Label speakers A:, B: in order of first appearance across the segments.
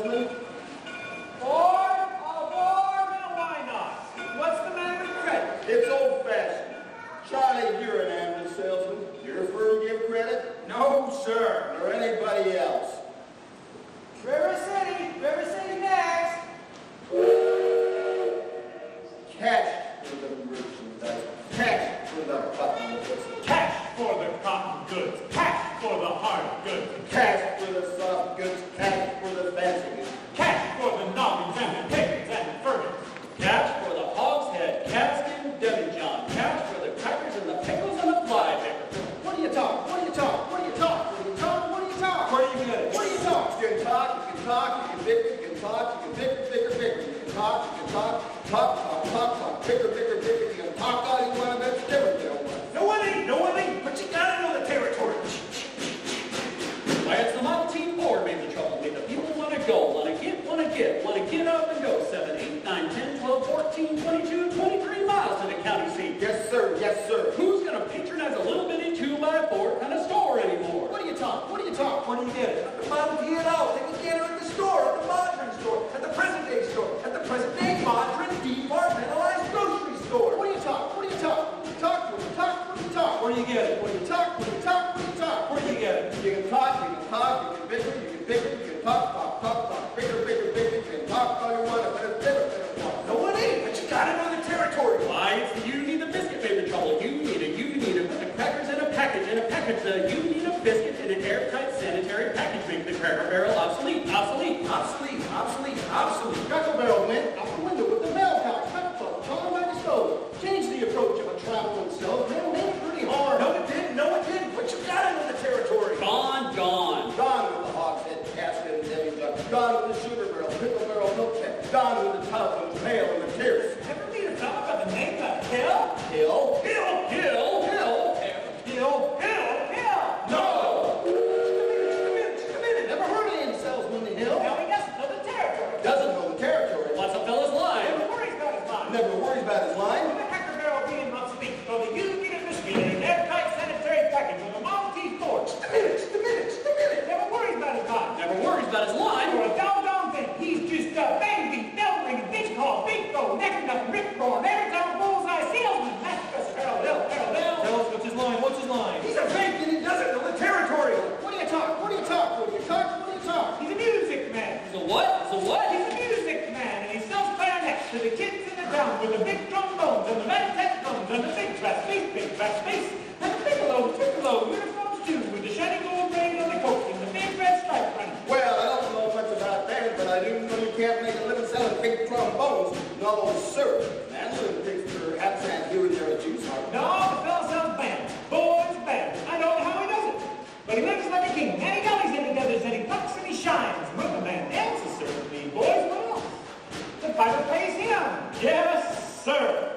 A: salesman?
B: Aboard! Aboard! Now, why not? What's the matter with credit?
A: It's old-fashioned. Charlie, you're an ambulance salesman. Your firm give credit?
B: No, sir.
A: Or anybody else?
B: River City next.
A: Cash for the merchandise. Cash for the cotton goods.
C: Cash for the cotton goods. Cash for the hard goods.
A: Cash for the soft goods. Cash for the fancy goods.
C: Cash for the noggins and the pickings and the furnace.
D: Cash for the hogshead, calfskin, demijohn. Cash for the crackers and the pickles and the fly paper.
A: What do you talk? What do you talk? What do you talk? What do you talk? What do you talk?
B: Where do you get it?
A: What do you talk? You can talk, you can talk, you can bicker, you can talk, you can bicker. You can talk, bicker. You can talk all you want, that's different, you know what?
B: No one ain't, but you gotta know the territory.
D: Why, it's the Model T Ford made the trouble. Made the people want to go, want to get up and go. 7, 8, 9, 10, 12, 14, 22, 23 miles to the county seat.
A: Yes, sir, yes, sir.
D: Who's going to patronize a little bitty 2x4 kind of store anymore?
A: What do you talk? What do you talk?
B: Where do you get it? At the Model T and O. They can get it at the store, at the Modern store, at the present day store, at the present day Modern departmentalized grocery store.
A: What do you talk? What do you talk? What do you talk? What do you talk? What do you talk?
B: Where do you get it?
A: What do you talk? What do you talk? What do you talk?
B: Where do you get it?
A: You can talk, you can bicker, you can talk, bicker, you can talk all you want, but it's different.
B: No one ain't, but you gotta know the territory.
D: Why, it's the you need a biscuit made the trouble. You need it. Put the crackers in a package. You need a biscuit in an airtight sanitary package. Make the Cracker Barrel obsolete.
A: Cracker Barrel went out the window with the mail pouch, gone by the stove. Change the approach of a traveling salesman. Made it pretty hard.
B: No, it didn't, but you gotta know the territory.
D: Gone.
A: Gone with the hogshead, casket, and demijohn. Gone with the sugar barrel, pickle barrel, milk can. Gone with the tub and the pail and the tears.
B: Ever meet a fellow by the name of Hill?
A: Hill.
B: No!
A: Just a minute. Never heard of any salesman in Hill.
B: Now he doesn't know the territory.
A: Doesn't know the territory.
D: What's a fella's line?
B: Never worries about his mind.
A: Never worries about his line.
B: The Cracker Barrel being obsolete, so the you need a biscuit in an airtight sanitary package with a Model T Ford. Just a minute. Never worries about his mind.
D: Never worries about his line.
B: For a doggone thing, he's just a bang, bell ringing, bitch call, big throw, neck nothing, rip roaring, every time bullseye salesman. That's just Harold Hill.
C: Tell us what's his line?
B: He's a fake and he doesn't know the territory.
A: What do you talk?
B: He's a music man.
D: He's a what?
B: He's a music man, and he sells clarinets to the kids in the town with the big trombones and the magnetic drums and the big brass bass, and the piccolo, uniforms too, with the shiny gold braid on the coat and the big red stripe running.
A: Well, I don't know much about that, but I do know you can't make a living selling big trombones. No, sir. Mandolin picks perhaps and here and there a juice heart.
B: No, the fella sells bands. Boys, bands. I don't know how he does it, but he lives like a king, and he gullies and he gathers and he bucks and he shines. When the man dances, certainly, boys, what else? The piper pays him. Yes, sir.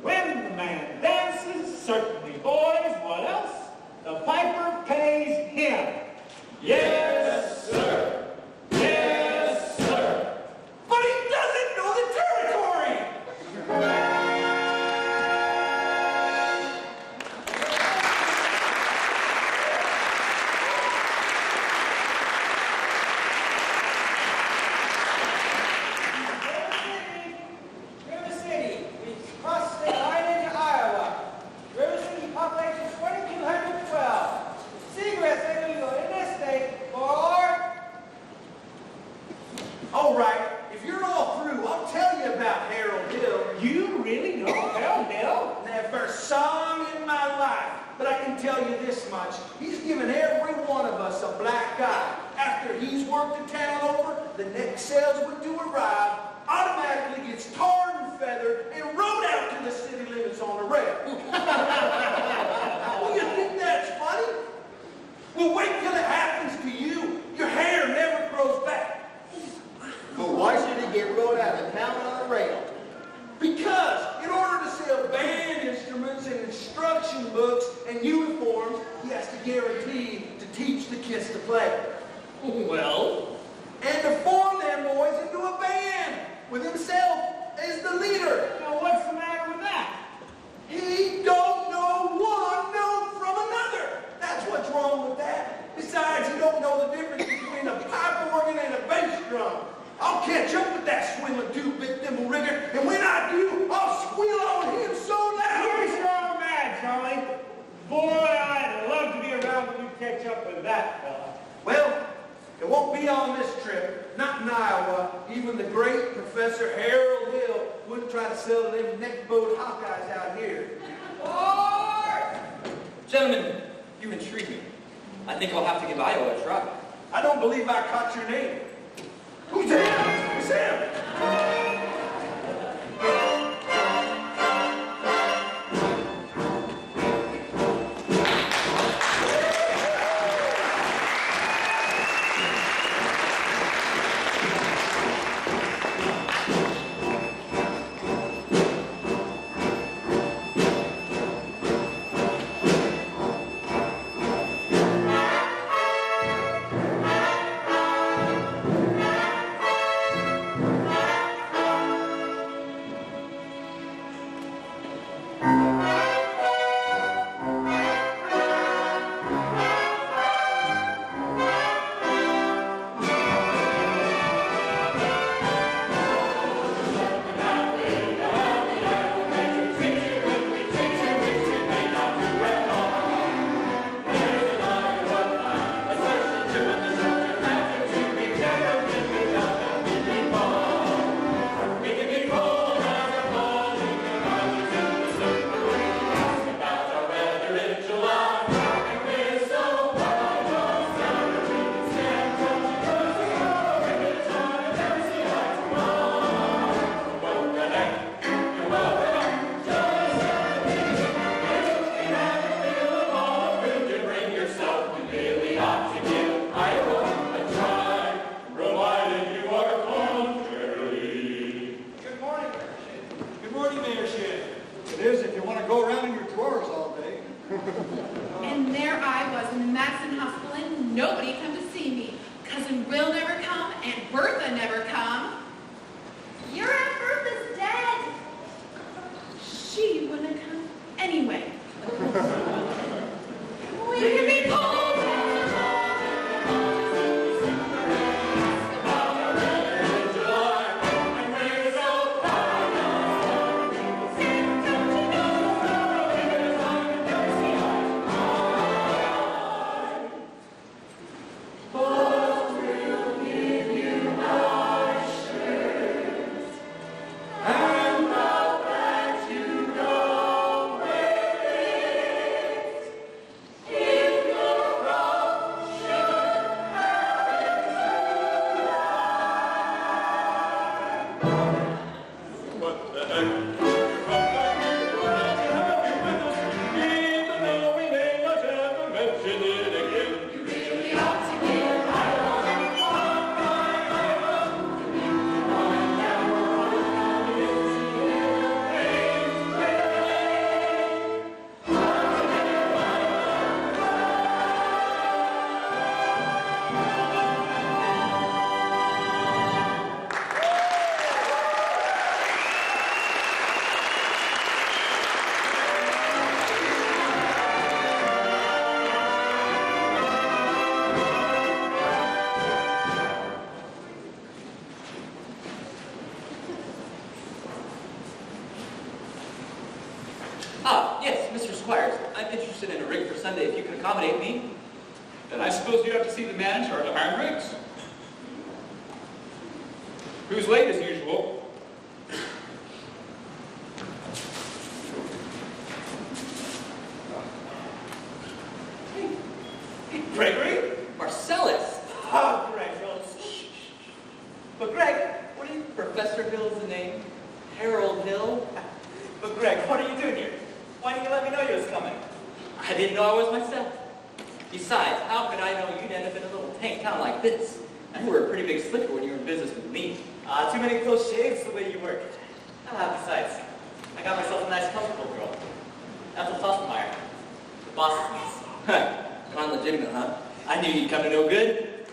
B: When the man dances, certainly, boys, what else? The piper pays him. Yes, sir. But he doesn't know the territory. River City, we cross state line into Iowa. River City population 2,212. Cigarettes are illegal in this state for... All right, if you're all through, I'll tell you about Harold Hill. You really know Harold Hill? Never saw him in my life. But I can tell you this much. He's given every one of us a black eye. After he's worked the town over, the next salesman to arrive automatically gets tarred and feathered and rode out to the city limits on a rail. Well, you think that's funny? Well, wait till it happens to you. Your hair never grows back.
A: But why should he get rode out of town on a rail?
B: Because in order to sell band instruments and instruction books and uniforms, he has to guarantee to teach the kids to play.
D: Well,
B: And to form them boys into a band with himself as the leader. Now what's the matter with that? He don't know one note from another. don't know the difference between a pipe organ and a bass drum. I'll catch up with that swinging two-bit thimble rigger, and when I do, I'll squeal on him so loud.
C: You're so mad, Charlie. Boy, I'd love to be around when you catch up with that fella.
B: Well, it won't be on this trip, not in Iowa. Even the great Professor Harold Hill wouldn't try to sell them neck-bowed Hawkeyes out here.
E: Gentlemen, you intrigue me. I think I'll have to give Iowa a try.
B: I don't believe I caught your name. Who's that? It's him.
F: And there I was in the Madison Hospital and nobody come to see me. Cousin Will never come and Bertha never come. Your Aunt Bertha's dead. She wouldn't come anyway. We can be pulled.
E: Sunday if you can accommodate me.
D: Then I suppose you have to see the man in charge of hiring rigs. Who's late as usual?
E: Gregory? Marcellus?
B: Oh, Greg, shh.
E: But Greg, what are you, Professor Hill's the name? Harold Hill?
G: But Greg, what are you doing here? Why didn't you let me know you was coming?
E: I didn't know I was myself. Besides, how could I know you'd end up in a little tank town like this? You were a pretty big slicker when you were in business with me.
G: Too many close shaves the way you work. Besides, I got myself a nice comfortable girl. Ethel Fosselmeyer, the boss's niece.
E: Not legitimate, huh? I knew you'd come to no good.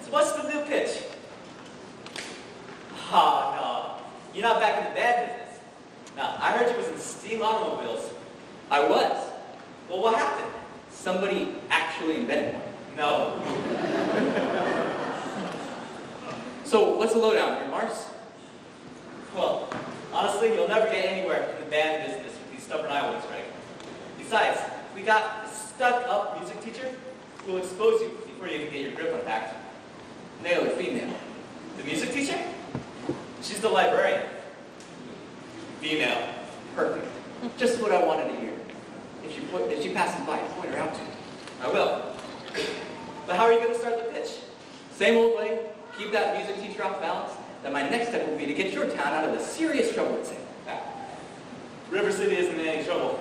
G: So what's the new pitch? Oh, no. You're not back in the bad business. Now, I heard you was in steam automobiles.
E: I was.
G: Well, what happened?
E: Somebody actually invented one. No. So, what's the lowdown here, Mars? Well, honestly, you'll never get anywhere in the band business with these stubborn Iowans, right? Besides, we got a stuck-up music teacher who will expose you before you even get your grip unpacked. Male or female? The music teacher? She's the librarian. Female. Perfect. Just what I wanted to hear. If she passes by, point her out to me. I will. But how are you going to start the pitch? Same old way. Keep that music teacher off balance. Then my next step will be to get your town out of the serious trouble it's in. River City isn't in any trouble.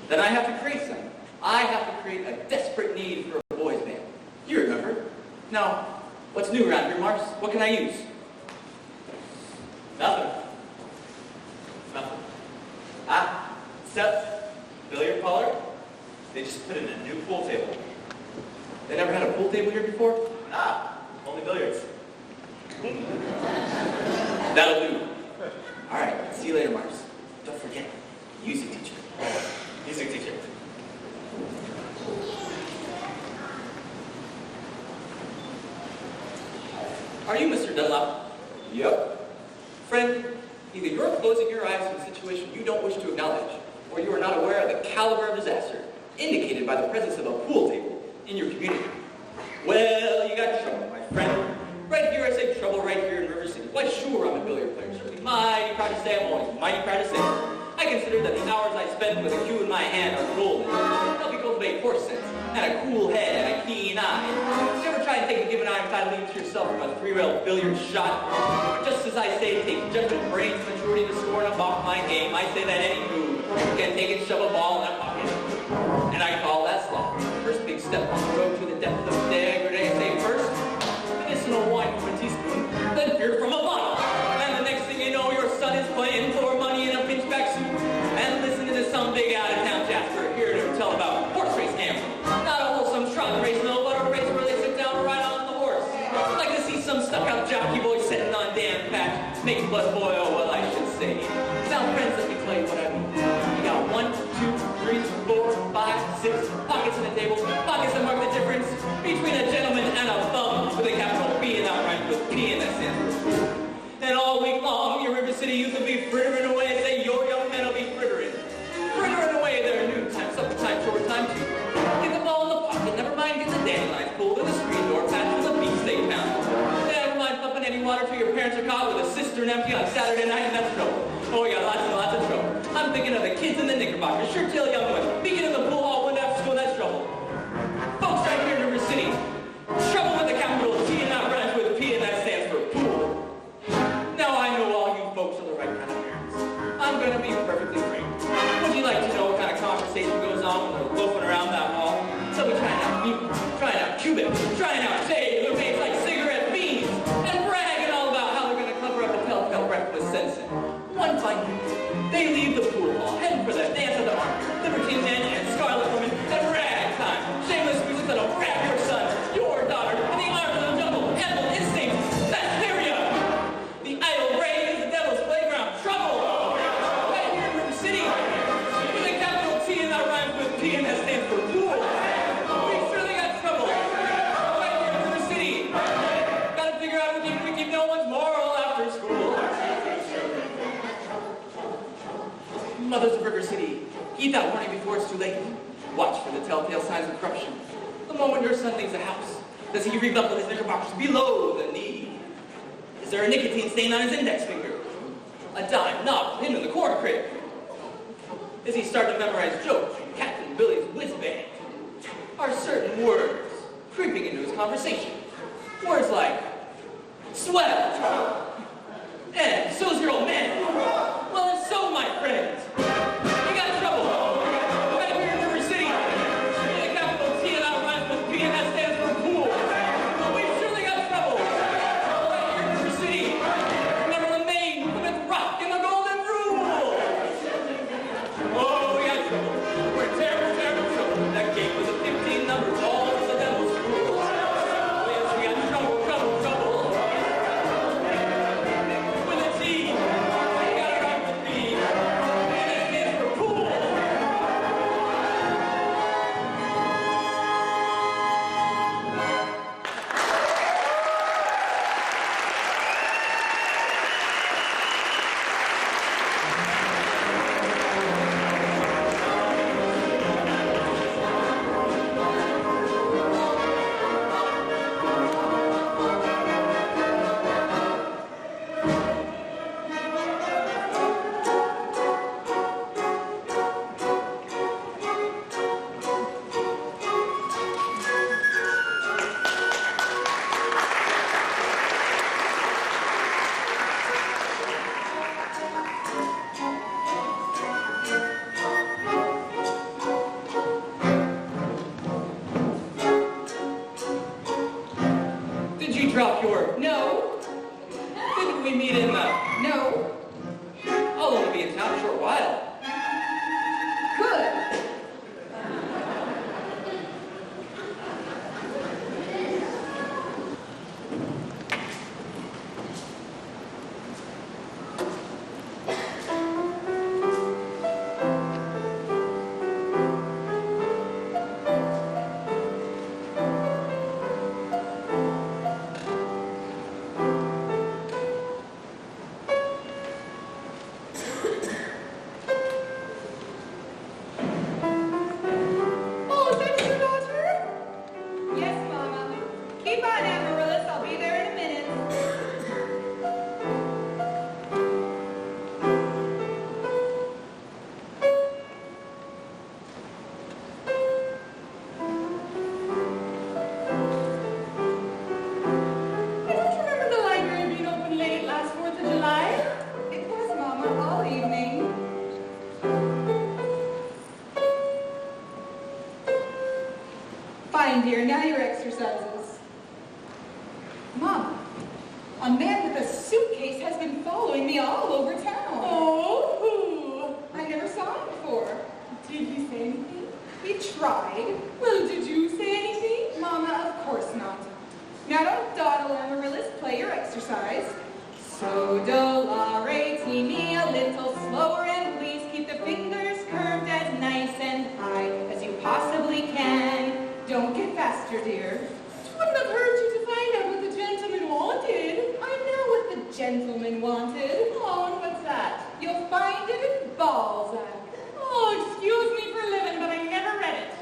E: Then I have to create something. I have to create a desperate need for a boys' band. You remember? Now, what's new around here, Mars? What can I use? Nothing. Nothing. Except billiard parlor. They just put in a new pool table. They never had a pool table here before? Nah, only billiards. That'll do. All right, see you later, Mars. Don't forget, music teacher. Music teacher. Are you Mr. Dunlop? Yep. Friend, either you're closing your eyes to a situation you don't wish to acknowledge, or you are not aware of the caliber of disaster indicated by the presence of a pool table in your community. Well, you got trouble, my friend. Right here, I say trouble right here in River City. Why, sure, I'm a billiard player. Certainly mighty proud to say I'm always mighty proud to say it. I consider that the hours I spend with a cue in my hand are golden. Help me cultivate horse sense, and a cool head, and a keen eye. Did you ever try to take a given eye and try to lead to yourself from a three-rail billiard shot? But just as I say, take judgment, brains, maturity to score and off my game, I say that any move can take and shove a ball in a pocket. And I call that slot. First big step on the road to the depth of degradé. Say first, medicinal wine from a teaspoon, then beer from a bottle. And the next thing you know, your son is playing for money in a pinchback suit and listening to some big out-of-town Jasper here to tell about horse race gambling. Not a wholesome trot race, no, but a race where they sit down right on the horse. I'd like to see some stuck-out jockey boy sitting on damn patch, make blood boil, well, I should say. Now, friends, let me tell you what I mean. You got 1, 2, 3, 4, 5, 6 pockets in the table, pockets that mark the difference between a gentleman and a bum with a capital B and outright with P in that stands for fool. And all week long, your River City youth will be frittering away. Say your young men will be frittering. Frittering away their noon time, supper time, short time too. Get the ball in the pocket, never mind get the dandelions pulled in the screen door patch with a beefsteak pound. Never mind pumping any water till your parents are caught with a cistern empty on Saturday night, and that's trouble. Oh, we got lots and lots of trouble. I'm thinking of the kids in the knickerbockers, sure tail young ones. Speaking of the pool hall window after school, that's trouble. Folks right here in River City, trouble with the capital T and not rhymes with P, and that stands for pool. Now I know all you folks are the right kind of parents. I'm gonna be perfectly frank. Would you like to know what kind of conversation goes on when they're loafing around that hall? They'll be trying out Newton, trying out Cuban, trying out Jay, their names like cigarette beans, and bragging all about how they're gonna cover up a telltale breakfast Sensen. One fine night, they leave the pool hall, heading for the dance of the army, libertine men and scarlet women, and ragtime. Shameless music that'll grab your son, your daughter, in the arms of the jungle, animal instincts, hysteria. The idle brain is the devil's playground. Trouble! Right here in River City, with a capital T and that rhymes with P and that stands for pool. We surely got trouble. Right here in River City. Gotta figure out if we keep no one's moral after school. Mothers of River City, heed that warning before it's too late. Watch for the telltale signs of corruption. The moment your son leaves the house, does he rebuckle with his knickerbockers below the knee? Is there a nicotine stain on his index finger? A dime knob pinned in the corn crib? Is he starting to memorize jokes from Captain Billy's whiz band? Are certain words creeping into his conversation? Words like swell and so's your old man. Well, and so, my friends, you got trouble. Right here in River City, the capital T and outrhymes with P and that stands for pool. We've surely got trouble. Right here in River City, remember the Maine, Plymouth Rock, and the Golden Rule. Oh, we got trouble. We're in terrible, terrible trouble. That gate was a 15 numbers, all of the devil's rules. Yes, we got trouble, trouble, trouble. With a T, we got it right with B. you drop your...
F: No.
E: Didn't we meet in the...
F: No.
E: I'll only be in town a short while.
F: Good. Fine, dear. Now your exercises. Mom, a man with a suitcase has been following me all over town. Oh, who? I never saw him before. Did he say anything? He tried. Well, did you say anything? Mama, of course not. Now don't dawdle, Amaryllis. Play your exercise. So do, la, re, ti, mi, a little slower, and please keep the fingers curved as nice and high as you possibly can. Don't get faster, dear. It wouldn't have hurt you to find out what the gentleman wanted. I know what the gentleman wanted. Oh, and what's that? You'll find it in Balzac. Oh, excuse me for living, but I never read it.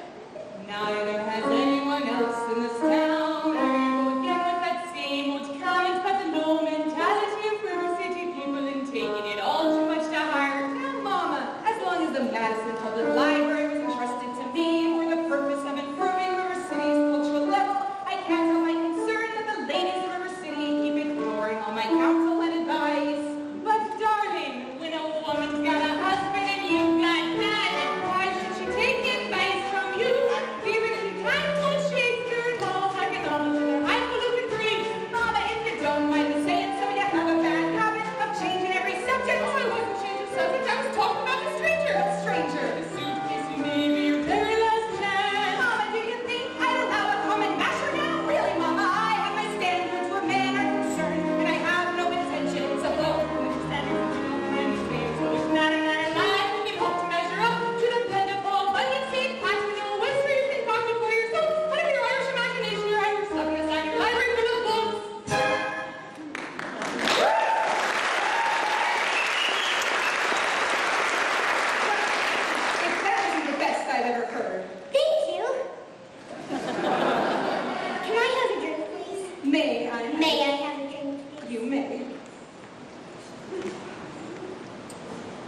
F: Neither has anyone else in this town. There you go again with that same old comment about the low mentality of river city people and taking it all too much to heart. Now, Mama, as long as the Madison Public Library was entrusted to me for the purpose of improving River City's cultural level, I can't help my concern that the ladies of River City keep ignoring all my counsel and advice. But, darling, when a woman's got a husband and you've got that, why should she take advice from you? Even if you can't quote Shakespeare and Balzac and all of their highfalutin Greek. Mama, if you don't mind me saying so, you have a bad habit of changing every subject. Oh, I wasn't changing subject. I was talking about the stranger. The stranger. The suitcase, you may be your very last chance. Mama, do you think I'd allow a common masher now? Really, Mama, I have my standards where men are concerned, and I have no intentions of lowering standards of anything. So it's not a matter of life when you hope to measure up to the plentiful onion seed patch with no whisper you can talk it for yourself. But if your Irish imagination, your Irish stuffing aside your library full of books. If that isn't the best I've ever heard.
H: Thank you. Can I have a drink, please?
F: May I?
H: May I have a drink, please?
F: You may.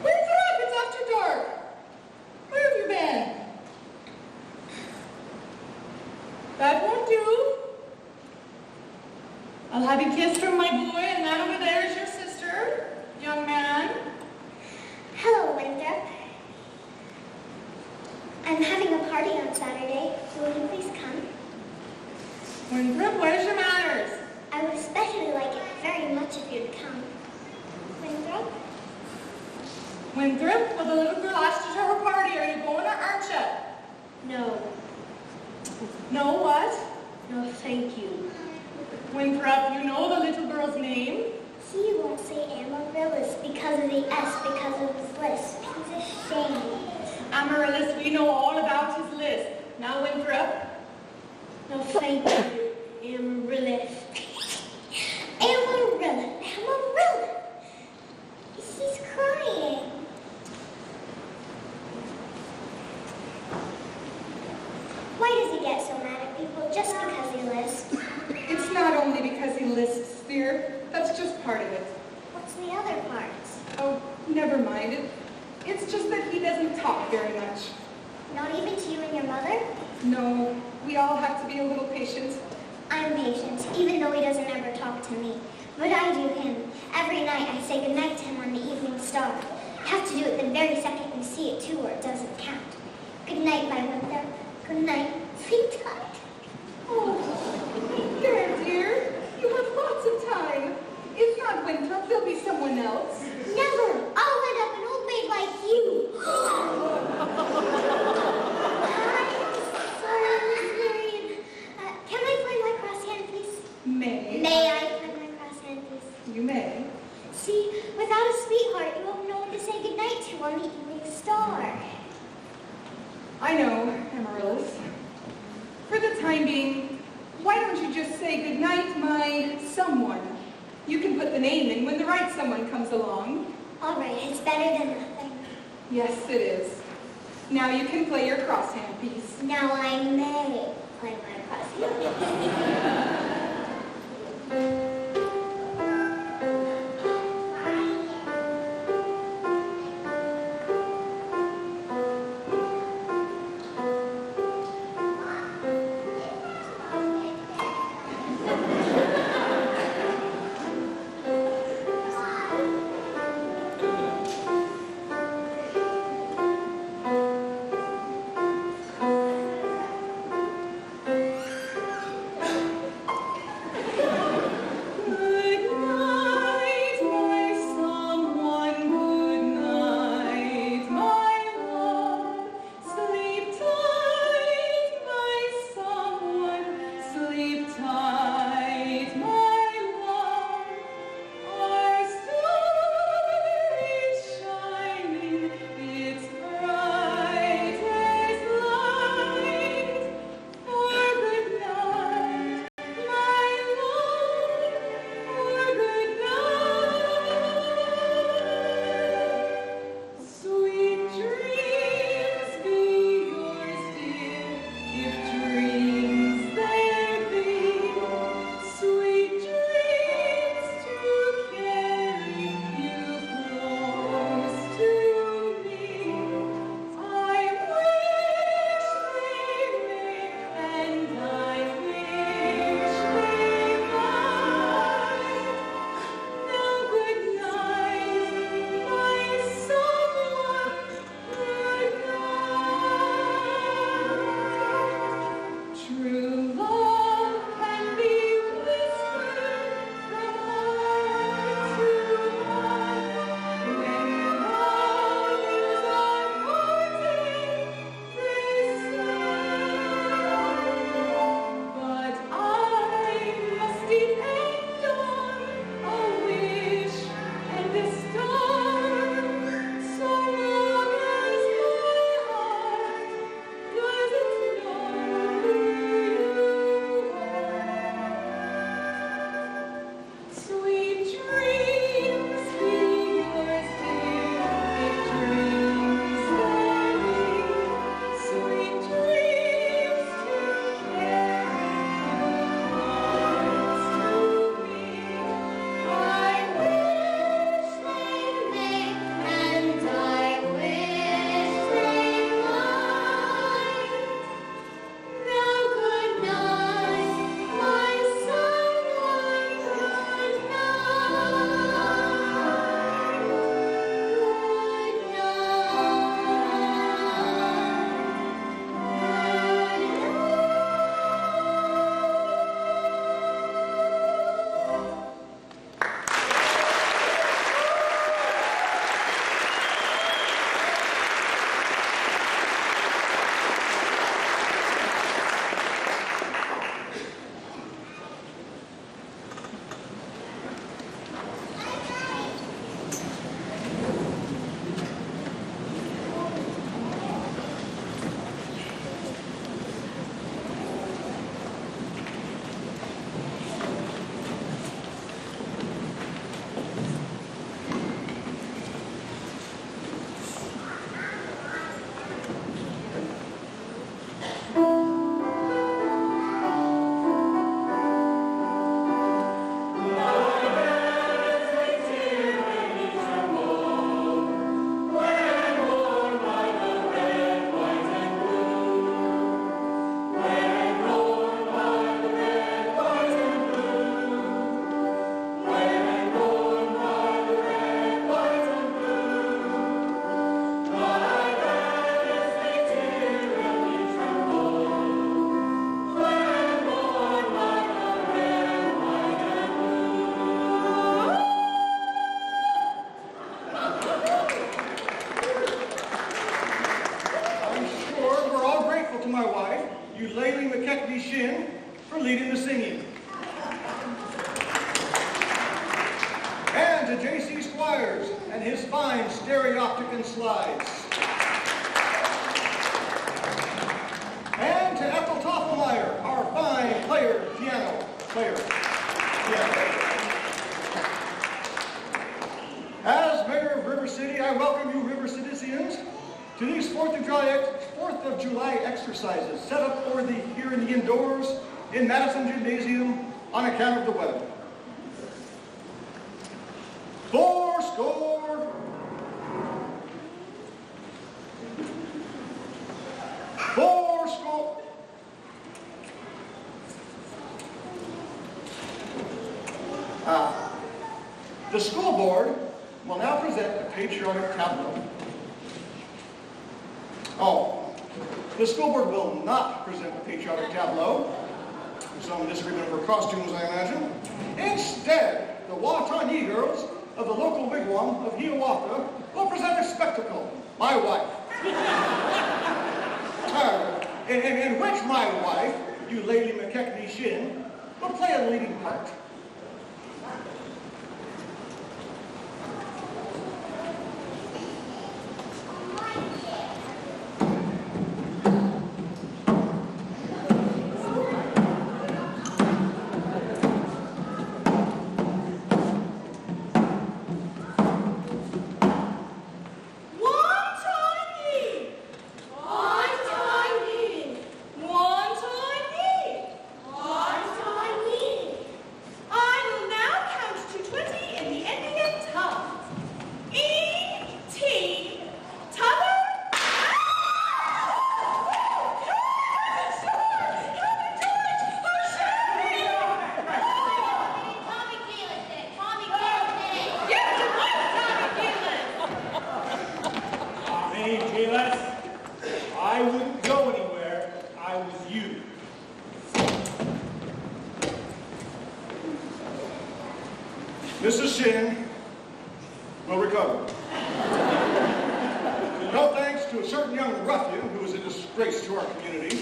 F: Where's it up? It's after dark. Where have you been? That won't do. I'll have you kissed from my boy, and that over there is your sister, young man.
H: Hello, Winthrop. I'm having a party on Saturday. Will you please come?
F: Winthrop, where's your manners?
H: I would especially like it very much if you'd come. Winthrop?
F: Winthrop, well, the little girl asked you to her party. Are you going or aren't you?
H: No.
F: No, what?
H: No, thank you.
F: Winthrop, you know the little girl's name?
H: He won't say Amaryllis because of the S, because of his list. He's ashamed.
F: Amaryllis, we know all about his list. Now, Winthrop.
H: No, thank you. Amaryllis. Amaryllis. Amaryllis. He's crying. Why does he get so mad at people just because he lists?
F: It's not only because he lists, dear. That's just part of it.
H: What's the other parts?
F: Oh, never mind. It's just that he doesn't talk very much.
H: Not even to you and your mother?
F: No, we all have to be a little patient.
H: I'm patient, even though he doesn't ever talk to me. But I do him. Every night I say goodnight to him on the evening star. You have to do it the very second you see it too, or it doesn't count. Good night, my Winthrop. Good night, sweetheart.
F: Oh, there, dear. You
I: time being, why don't you just say goodnight, my someone? You can put the name in when the right someone comes along.
H: All right, it's better than nothing.
I: Yes, it is. Now you can play your crosshand piece.
H: Now I may play my crosshand.
A: to these 4th of July exercises set up for thee here in the indoors in Madison Gymnasium on account of the weather. 4 score. The school board will now present a patriotic tableau. Oh, the school board will not present a patriotic tableau. Some disagreement over costumes, I imagine. Instead, the Watauga girls of the local wigwam of Hiawatha will present a spectacle, my wife. In which my wife, you Lady McKechnie Shin, will play a leading part.
C: I wouldn't go anywhere if I was you.
A: Mrs. Shin will recover. No thanks to a certain young ruffian who is a disgrace to our community.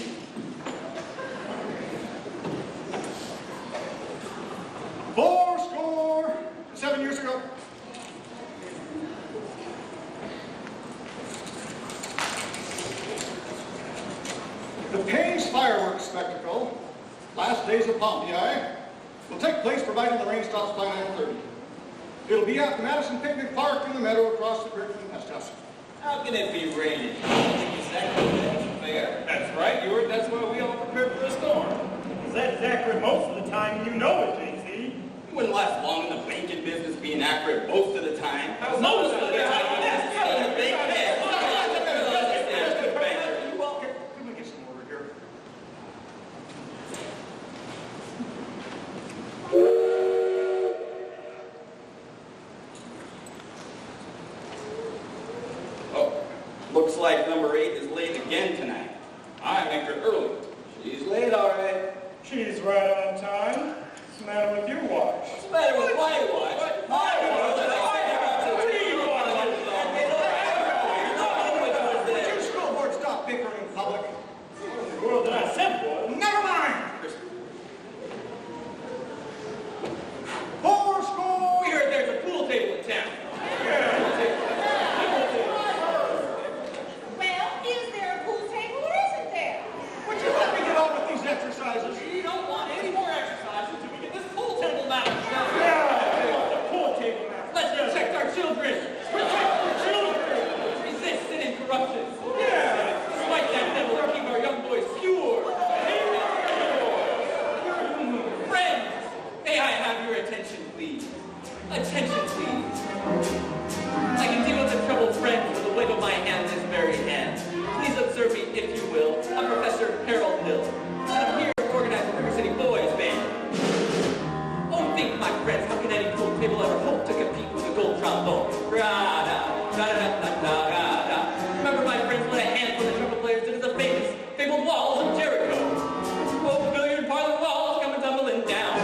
A: Fourscore 7 years ago. The Payne's fireworks spectacle, last days of Pompeii, will take place providing the rain stops by 9:30. It'll be at the Madison Picnic Park in the meadow across the creek from the pest house.
G: How can it be raining? It's exactly fair.
C: That's right, Ewart. That's why we all prepare for a storm. Because that's accurate most of the time, and you know it, JC.
G: You wouldn't last long in the banking business being accurate most of the time.
C: Most of the time.
A: Can we get some order here?
G: Oh, looks like number 8 is late again tonight. I make her early. She's late, all right.
C: She's right on time. What's the matter with your watch?
G: What's the matter with my watch? My watch?
A: Would you school board stop bickering in public?
C: What in the world did I send for?
A: Never mind! Fourscore!
G: We heard there's a pool table in town.
F: Well, is there a pool table or isn't there?
A: Would you let me get on with these exercises?
G: We don't want any more exercises until we get this pool table managed.
C: The pool table now.
G: Let's protect our children. Protect our children. Resist sin and corruption.
C: Yeah.
G: Despite that devil, keep our young boys pure. Friends, may I have your attention, please? Attention, please. I can deal with the troubled friends with a wave of my hand this very hand. Please observe me, if you will. I'm Professor Harold Hill, and I'm here to organize the River City Boys Band. Oh, think, my friends, how can any pool table ever hope to compete with a gold trombone? Remember, my friends, what a handful of trumpet players did at the fabled walls of Jericho. Oh, billiard parlor walls coming tumbling down.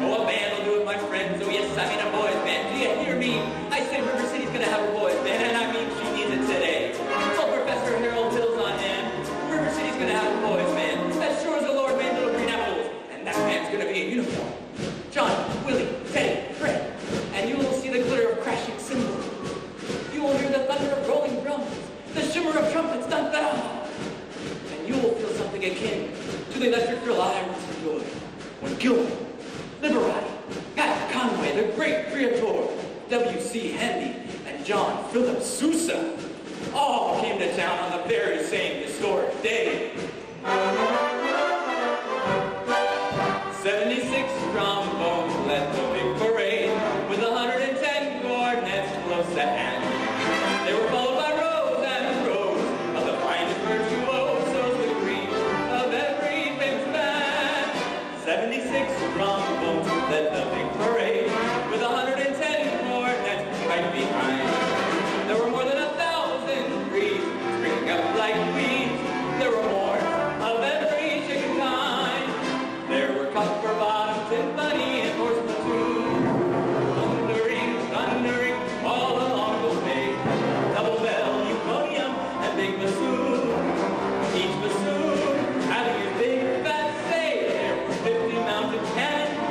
G: Oh, a band will do it, my friends. Oh, yes, I mean a boys band. Do you hear me? I say River City's gonna have a boys band, and I mean she needs it today. Oh, Professor Harold Hill's on hand. River City's gonna have a boys band. As sure as the Lord made little green apples. And that band's gonna be in uniform. John, Willie, Teddy, Fred. And you will see the glitter of crashing cymbals. You will hear the thunder of rolling drums. The shimmer of trumpets, dun-da-da. And you will feel something akin to the electric thrill I once enjoyed when Gilmore, Liberati, Pat Conway, the great creator, W.C. Handy, and John Philip Sousa all came to town on the very same historic day. 76 trombones led the big parade, with 110 cornets close at hand. They were followed by rows and rows of the finest virtuosos, the cream of every famous band. 76 trombones led the big parade, with 110 cornets right behind. There were more than 1,000 trees springing up like weeds. There were more of every chicken kind. There were copper-bottom timpani and horse platoon, thundering, thundering all along the way. Double bell, euphonium, and big bassoon. Each bassoon having his big fat say. There were 50 mounted cannon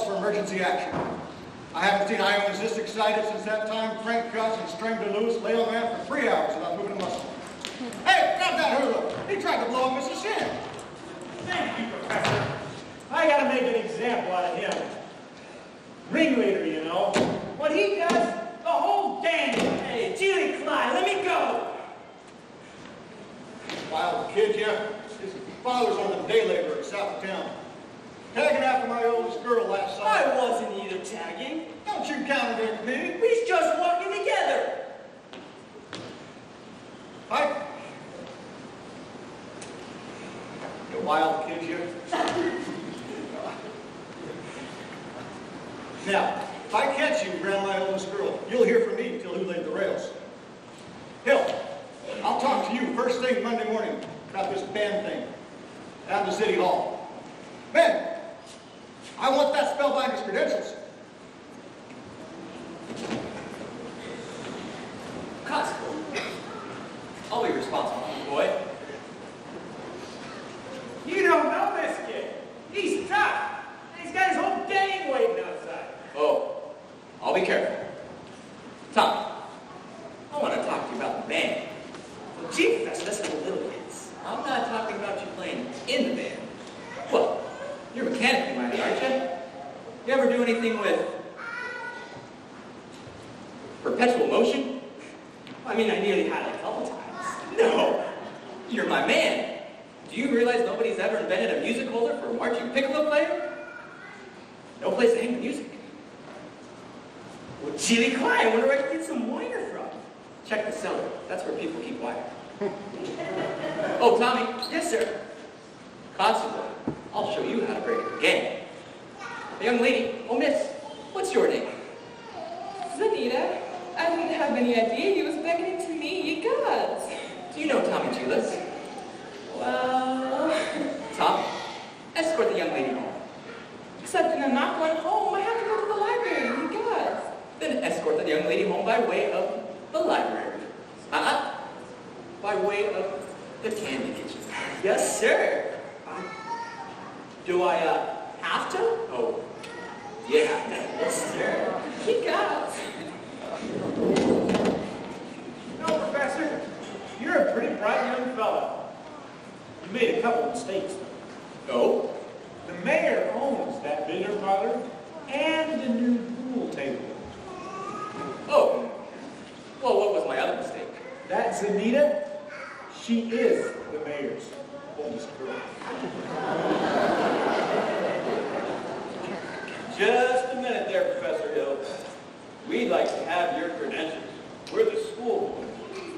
A: for emergency action. I haven't seen Iowans this excited since that time Frank Cuss and Strangler Lewis lay on man for 3 hours without moving a muscle. Hey, grab that hurdle. He tried to blow up Mrs. Shin.
C: Thank you, Professor. I gotta make an example out of him. Ringleader, you know. What he does, the whole gang.
G: Hey, Julie Clyde, let me go.
A: Wild kid, yeah. His father's one of the day laborers south of town. Tagging after my oldest girl last summer.
G: I wasn't either tagging.
A: Don't you counterdict me.
G: We was just walking together.
A: You wild kid, you. Now, if I catch you around my oldest girl, you'll hear from me till who laid the rails. Hill, I'll talk to you first thing Monday morning about this band thing down to City Hall. Ben, I want that spellbinder's credentials.
E: Constable, I'll be responsible, boy.
C: You don't know this kid. He's tough. And he's got his whole gang waiting outside.
E: Oh, I'll be careful. Tommy, I want to talk to you about the band.
G: Well, gee, Professor, that's for the little kids.
E: I'm not talking about you playing in the band. Well, you're mechanically minded, aren't you? You ever do anything with perpetual motion?
G: I mean, I nearly had it a couple times.
E: No, you're my man. Do you realize nobody's ever invented a music holder for a marching piccolo player? No place to hang the music.
G: Well, Julie Clyde, I wonder where I can get some wire from.
E: Check the cellar. That's where people keep wire. Oh, Tommy.
G: Yes, sir.
E: Constable, I'll show you how to break a game. A young lady. Oh, miss, what's your name?
J: Zanita, I didn't have any idea he was beckoning to me, you gods.
E: Do you know Tommy Gilas?
J: Well,
E: Tom, escort the young lady home.
J: except I'm not going home. I have to go to the library, you gods.
E: Then escort the young lady home by way of the library. By way of the candy kitchen.
G: Yes, sir. Do I, have to?
E: Oh, yeah.
G: Yes, sir.
J: You gods.
C: No, Professor, you're a pretty bright young fellow. You made a couple mistakes, though.
E: No?
C: The mayor owns that billiard parlor and the new pool table.
E: Oh. Well, what was my other mistake?
C: That Zanita, she is the mayor's oldest girl.
D: Just a minute there, Professor Hill. We'd like to have your credentials. We're the school board.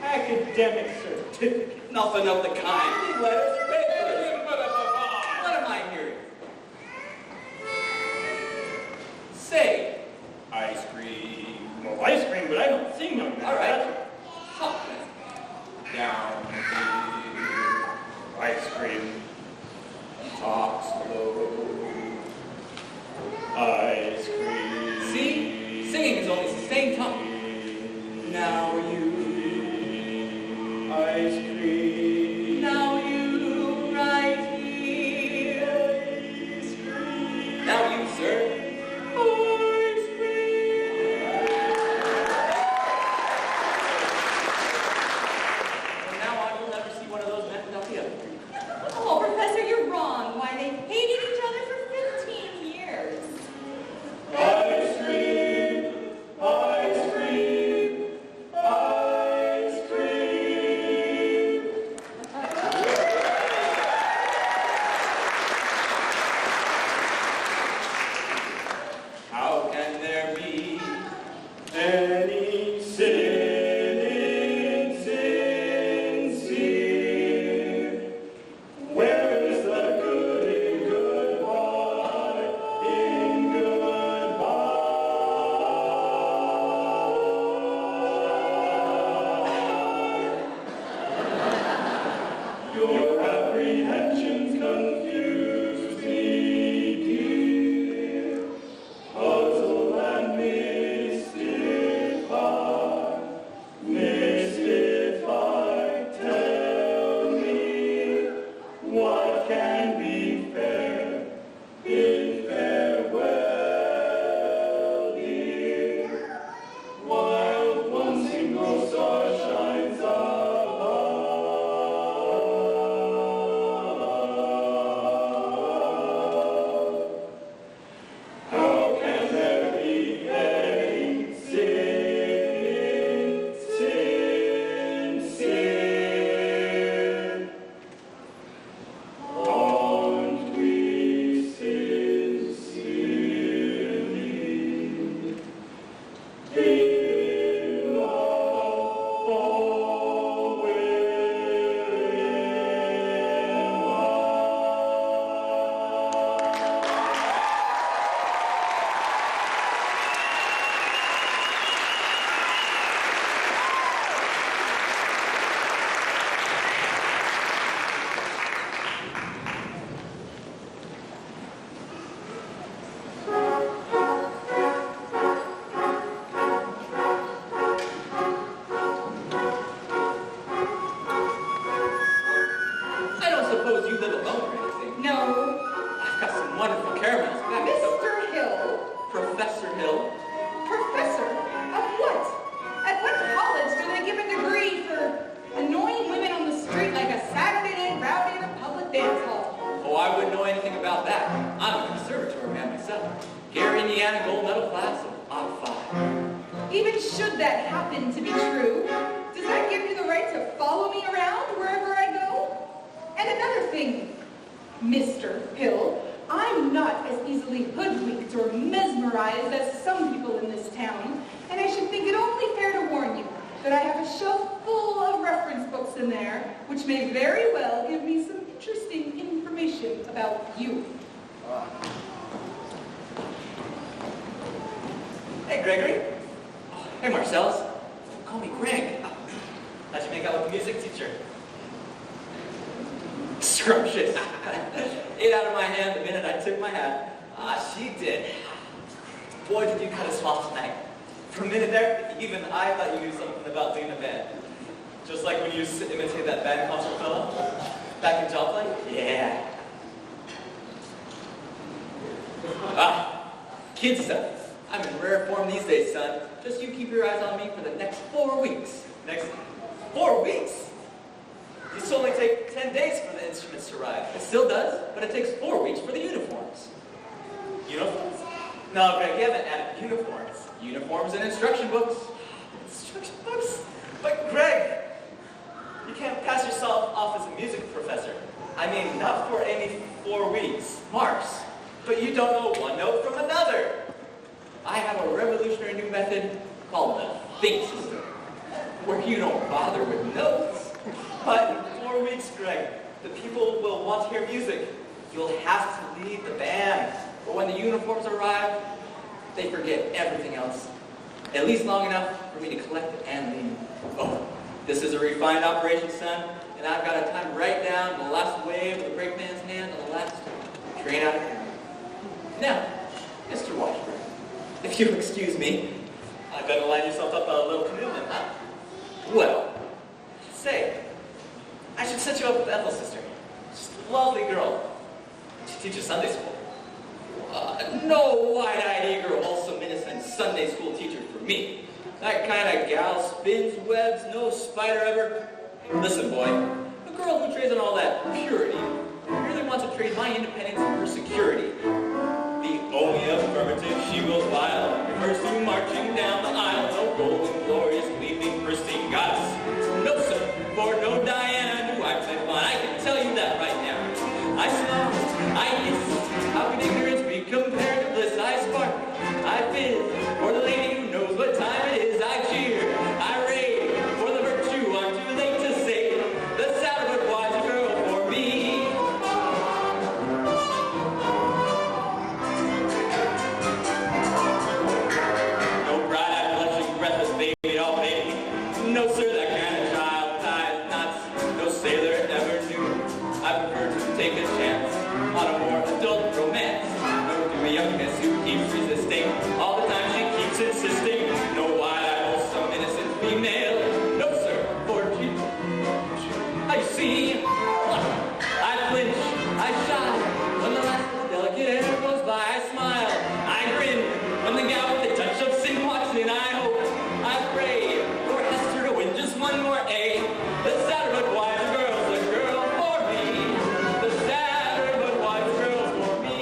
C: Academic certificate.
D: Nothing of the kind. Letters and papers.
E: What am I hearing? Say,
C: Ice cream. Well, ice cream, but I don't sing no more.
E: all right. Hop
C: Down the ice cream. Talk slow. Ice cream.
E: See? Singing is only sustained tone.
G: Now you,
C: Ice cream.
G: now you, right here.
C: Ice cream.
E: Now you, sir.
C: Ice cream.
E: From now on, you'll never see one of those men without the other.
J: Oh,
E: gold medal class of 5.
I: Even should that happen to be true, does that give you the right to follow me around wherever I go? And another thing, Mr. Hill, I'm not as easily hoodwinked or mesmerized as some people in this town, and I should think it only fair to warn you that I have a shelf full of reference books in there, which may very well give me some interesting information about you.
E: Hey, Gregory. Hey, Marcellus. Call me Greg. How'd you make out with the music teacher? Scrumptious. 8 out of my hand the minute I took my hat. She did. Boy, did you cut a swap tonight. For a minute there, even I thought you knew something about leading a band. Just like when you used to imitate that band concert fella back in Joplin? Yeah. Kid stuff. I'm in rare form these days, son. Just you keep your eyes on me for the next 4 weeks. Next 4 weeks? It used to only take 10 days for the instruments to arrive. It still does, but it takes 4 weeks for the uniforms. Uniforms? No, Greg, you haven't added uniforms. Uniforms and instruction books. Instruction books? But Greg, you can't pass yourself off as a music professor. I mean, not for any 4 weeks. Mars. But you don't know one note from another. I have a revolutionary new method called the think system, where you don't bother with notes. But in 4 weeks, Greg, the people will want to hear music. You'll have to lead the band. But when the uniforms arrive, they forget everything else. At least long enough for me to collect it and leave. Oh, this is a refined operation, son, and I've got to time right down to the last wave of the brakeman's hand on the last train out of here. Now, Mr. Washburn, if you'll excuse me, I better line yourself up a little canoe then, huh? Well, say, I should set you up with Ethel's sister. She's a lovely girl. She teaches Sunday school. No wide-eyed, eager, wholesome, innocent Sunday school teacher for me. That kind of gal spins webs no spider ever. Listen, boy, a girl who trades on all that purity really wants to trade my independence for security. The only affirmative she will file refers to marching down the aisle. No golden, glorious, gleaming, pristine goddess. No, sir, for no Diana knew I played one. I can tell you that right now. I smile, I hiss. How can ignorance be compared to bliss? I spark, I fizz. For the lady who knows what time it is, I cheer, I rave. For the virtue I'm too late to say. The sound of a wise girl for me. No bright-eyed, blushing, breathless baby doll baby. No, sir, that kind of child ties knots. No sailor ever knew. I prefer to take a chance on a more adult romance. No to a youngness who keeps resisting. All the time she keeps insisting. No wide-eyed, wholesome, innocent female. No, sir, for you. I see. I flinch. I shy. When the last delicate air goes by, I smile. I grin. When the gal with the touch of sin walks in, I hope. I pray for Hester to win just one more A. The sadder but wiser girl's a girl for me. The sadder but wiser girl for me.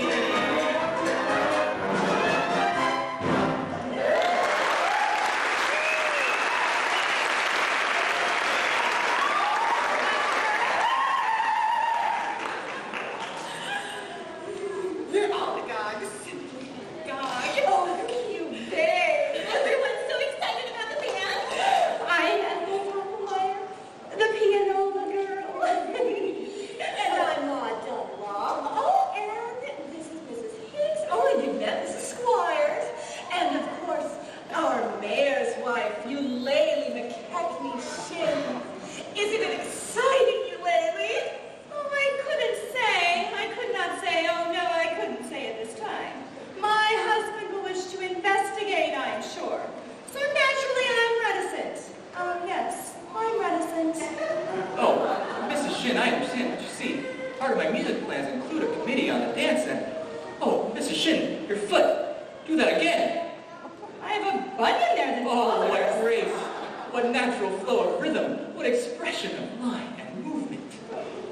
F: Oh, God, God. Oh, you babe. Everyone's so excited about the band. I'm Ethel Topmeyer, the pianola girl. And I'm Maud Dunlop. Oh, and this is Mrs. Hicks. Oh, and you met Mrs. Squires. And, of course, our mayor's wife, Eulalie McKechnie Shin. Isn't it exciting, Eulalie? Oh, I could not say. Oh, no, I couldn't say it this time. My husband will wish to investigate, I'm sure. So naturally, I'm reticent. Yes, I'm reticent.
E: Oh, Mrs. Shin, I understand what you see. Part of my music plans include a committee on the dance and... Oh, Mrs. Shin, your foot. Do that again.
F: I have a bunion there that's
E: Oh, what grace. What natural flow of rhythm. What expression of line and movement.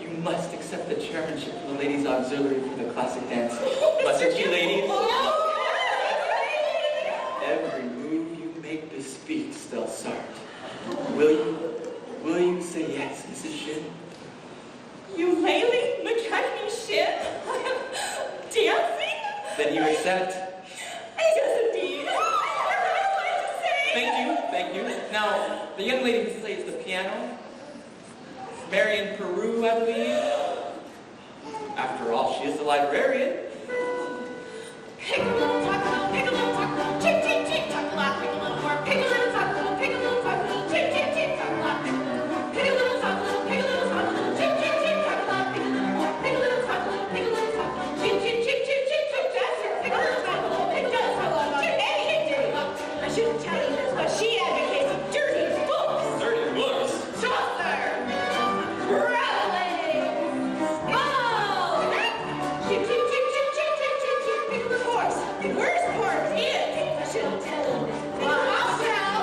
E: You must accept the chairmanship for the ladies' auxiliary for the classic dance. Mustn't you, ladies?
F: Oh,
E: Estelle Sart. Will you say yes, Mrs. Shin?
J: Ukulele, McCackney, Shin, dancing?
E: Then you accept?
J: Yes, indeed. I wanted to say.
E: Thank you. Now, the young lady who plays the piano, Marion Peru, I believe. After all, she is the librarian.
F: Pick a little, talk a little, pick a little, talk a little, tick, tick, tick, talk a lot, pick a little more, pick a little, talk a little, pick a little, talk a little, tick, tick, tick, talk a lot, pick a little more, pick a little, talk a little, pick a little, talk a little, tick, tick, tick, talk a lot, pick a little more, pick a little, talk a little, pick a little, talk a little, tick, tick, tick, tick, tick, tick, that's it, pick a little, talk a little, pick a little, talk a little, tick, hey, hey, dirty look. I shouldn't tell you this, but she advocates dirty books.
E: Dirty books?
F: Chaucer. Rabelais. Oh, tick, tick, tick, tick, tick, tick, tick, tick, pick a little horse. The worst part is, I shouldn't tell you this. Well, I'll tell.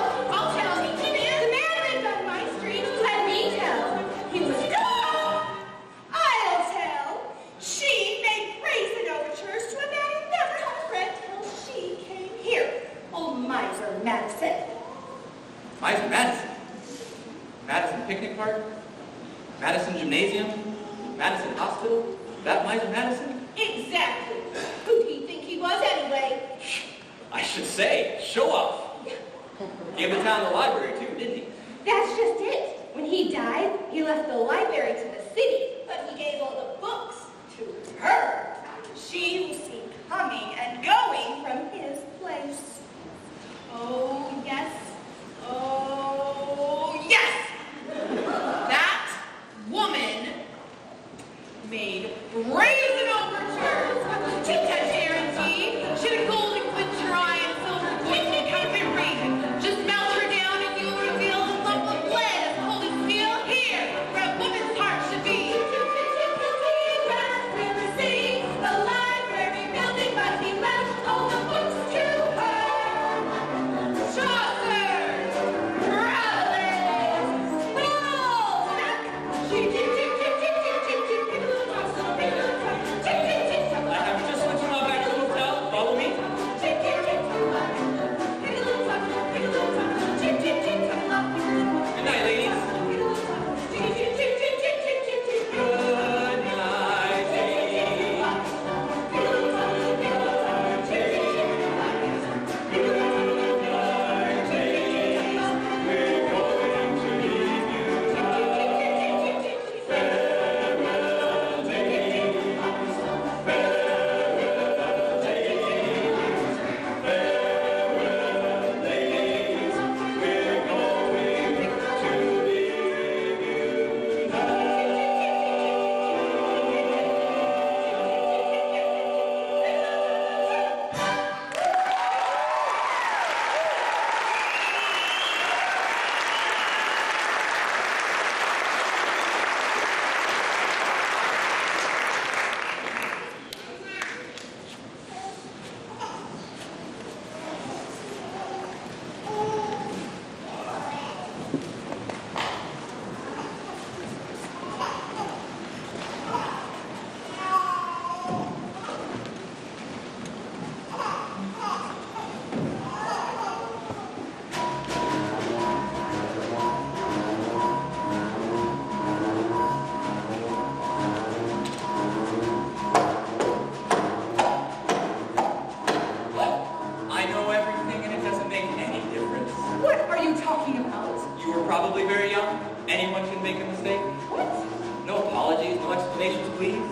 F: The man lived on my street. Let me tell. He was I'll tell. She made brazen overtures to a man who never had a friend till she came here. Old miser Madison.
E: Miser Madison? Madison Picnic Park? Madison Gymnasium? Madison Hospital? That Miser Madison?
F: Exactly. Who'd he think he was anyway?
E: I should say, show off. Gave the town the library too, didn't he?
F: That's just it. When he died, he left the library to the city, but he gave all the books to her. She was seen coming and going from his place. Oh, yes. Oh, yes. That woman made brazen overtures to guarantee she had a golden glitter eye and silver twisted carpet ring. Just melt her down and you'll reveal a lump of lead as cold as steel here, where a woman's heart should be. The library building must be left all the books to her. Chaucer, Rabelais, Balzac. Tick, tick, tick, tick, tick, tick, tick, tick, pick a little box, pick a little box, tick, tick, tick, tick.
E: I have just switched my back to the hotel. Follow me.
F: Tick, tick, tick, pick a little box, pick a little box, tick, tick, tick, pick a little box.
E: Good night, ladies.
F: Tick, tick, tick, tick, tick, tick, tick, tick.
E: Good night, ladies. I know everything and it doesn't make any difference.
I: What are you talking about?
E: You were probably very young. Anyone can make a mistake.
I: What?
E: No apologies, no explanations, please.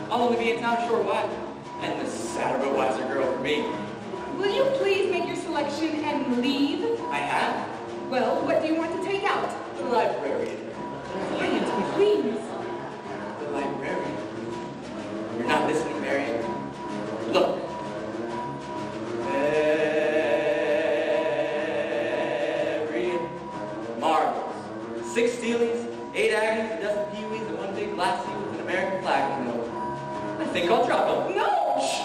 E: I'll only be in town a short while. And the sadder but wiser girl for me.
I: Will you please make your selection and leave?
E: I have
I: Well, what do you want to take out?
E: the librarian.
I: Quiet, please.
E: The librarian. You're not listening, Marion. Look. Librarian. Marbles. 6 Steelies, 8 Aggies, a dozen Pee-wees, and 1 big Lassie with an American flag in the middle. I think I'll drop them.
I: No!
E: Shh.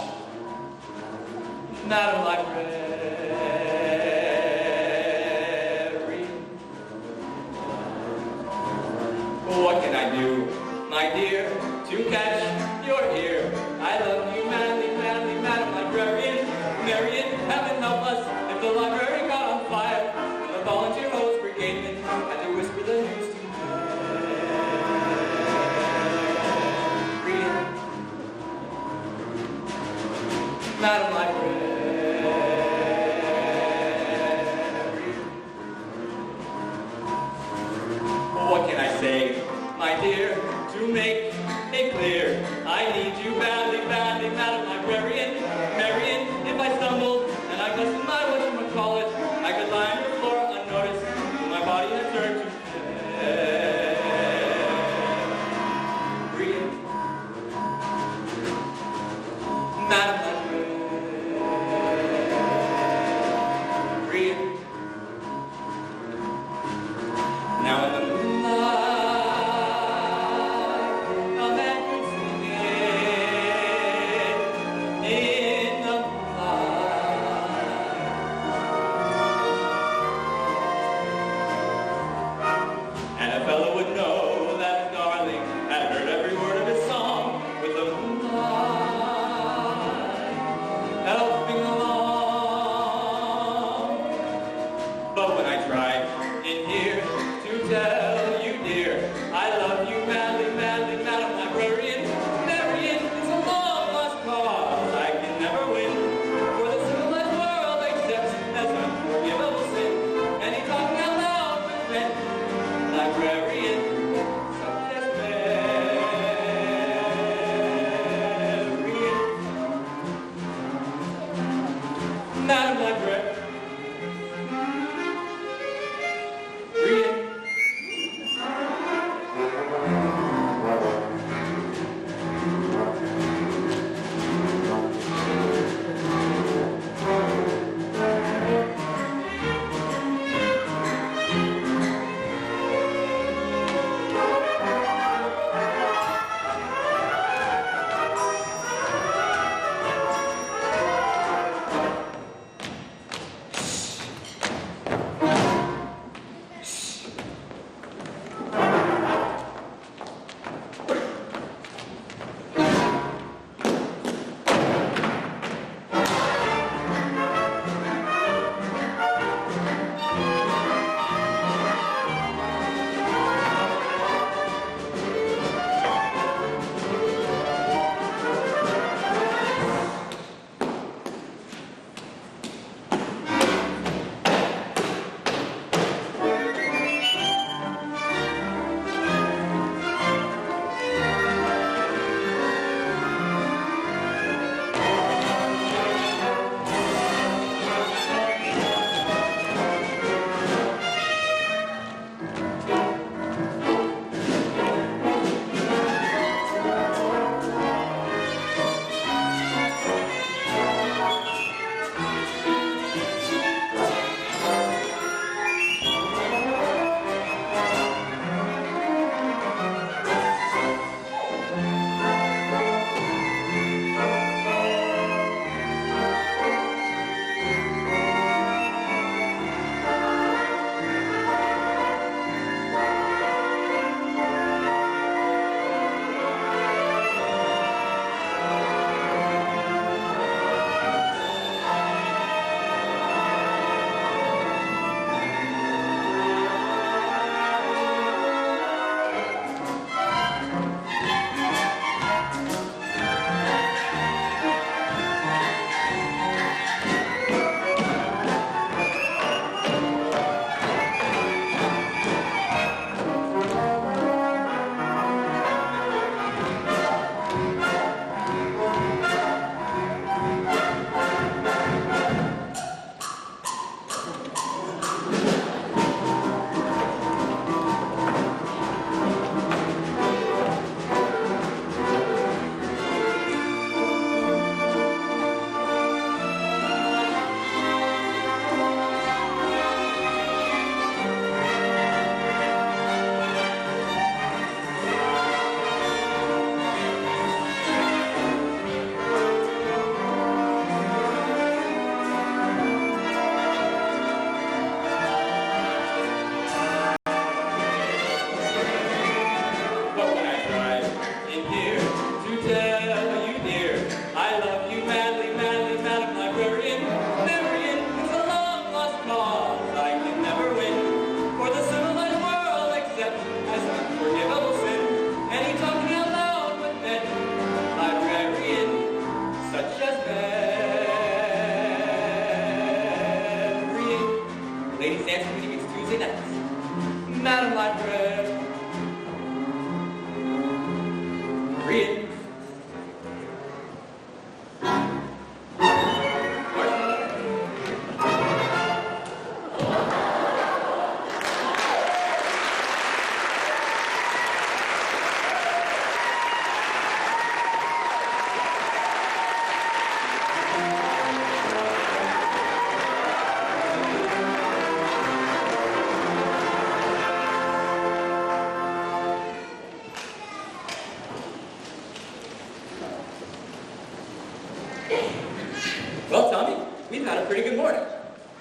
E: Madam Librarian. What can I do, my dear, to catch your ear? I love you madly, madly, Madam Librarian. Marion, heaven help us if the library caught on fire. The volunteer
G: you badly, badly, Madam Librarian. Marian, if I stumbled and I busted my whatchamacallit, I could lie on your floor unnoticed, till my body had turned to breathe. Madam Librarian. Now in the moonlight, a man could sing it in the moonlight. And a fellow would know that his darling had heard every word of his song with the moonlight helping along. But when I tried in here to tell you, dear, I love you madly, madly, Madam Librarian, Marian, it's a long lost cause I can never win, for the civilized world accepts as unforgivable sin any talking out loud with men, librarian, such as Marian. Madam Librarian.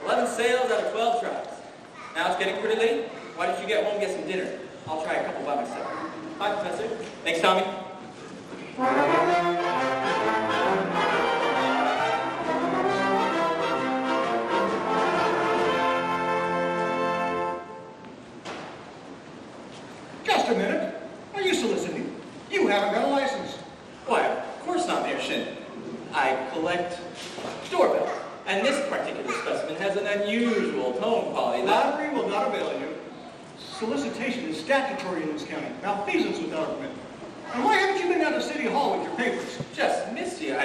E: 11 sales out of 12 tries. Now it's getting pretty late. Why don't you get home and get some dinner? I'll try a couple by myself. Bye, Professor. Thanks, Tommy.
A: Just a minute. Are you soliciting? You haven't got a license.
E: Why, of course not, Mayor Shin. I collect doorbells. And this particular specimen has an unusual tone quality that...
A: Lottery will not avail you. Solicitation is statutory in this county. Malfeasance without a permit. And why haven't you been down to City Hall with your papers?
E: Just missed you.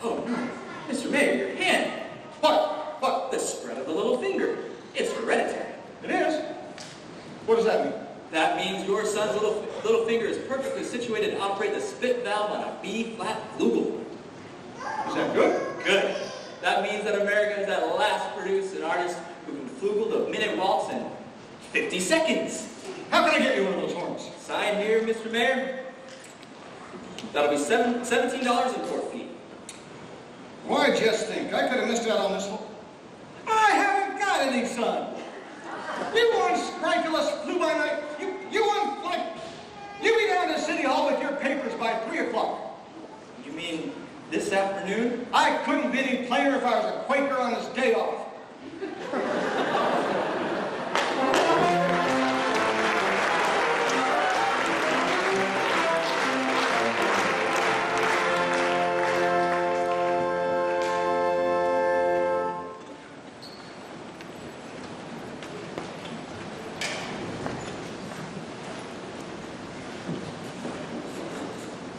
E: Oh, no. Mr. Mayor, your hand.
A: What?
E: What? The spread of the little finger. It's hereditary.
A: It is? What does that mean?
E: That means your son's little finger is perfectly situated to operate the spit valve on a B-flat flugel.
A: Is that good?
E: Good. That means that America has at last produced an artist who can flugel the minute waltz in 50 seconds.
A: How can I get you one of those horns?
E: Sign here, Mr. Mayor. That'll be $17.04.
A: Why, just think, I could have missed out on this one. I haven't got any, son. You unscrupulous flew-by-night. You be down to City Hall with your papers by 3 o'clock.
E: You mean this afternoon?
A: I couldn't be any plainer if I was a Quaker on his day off.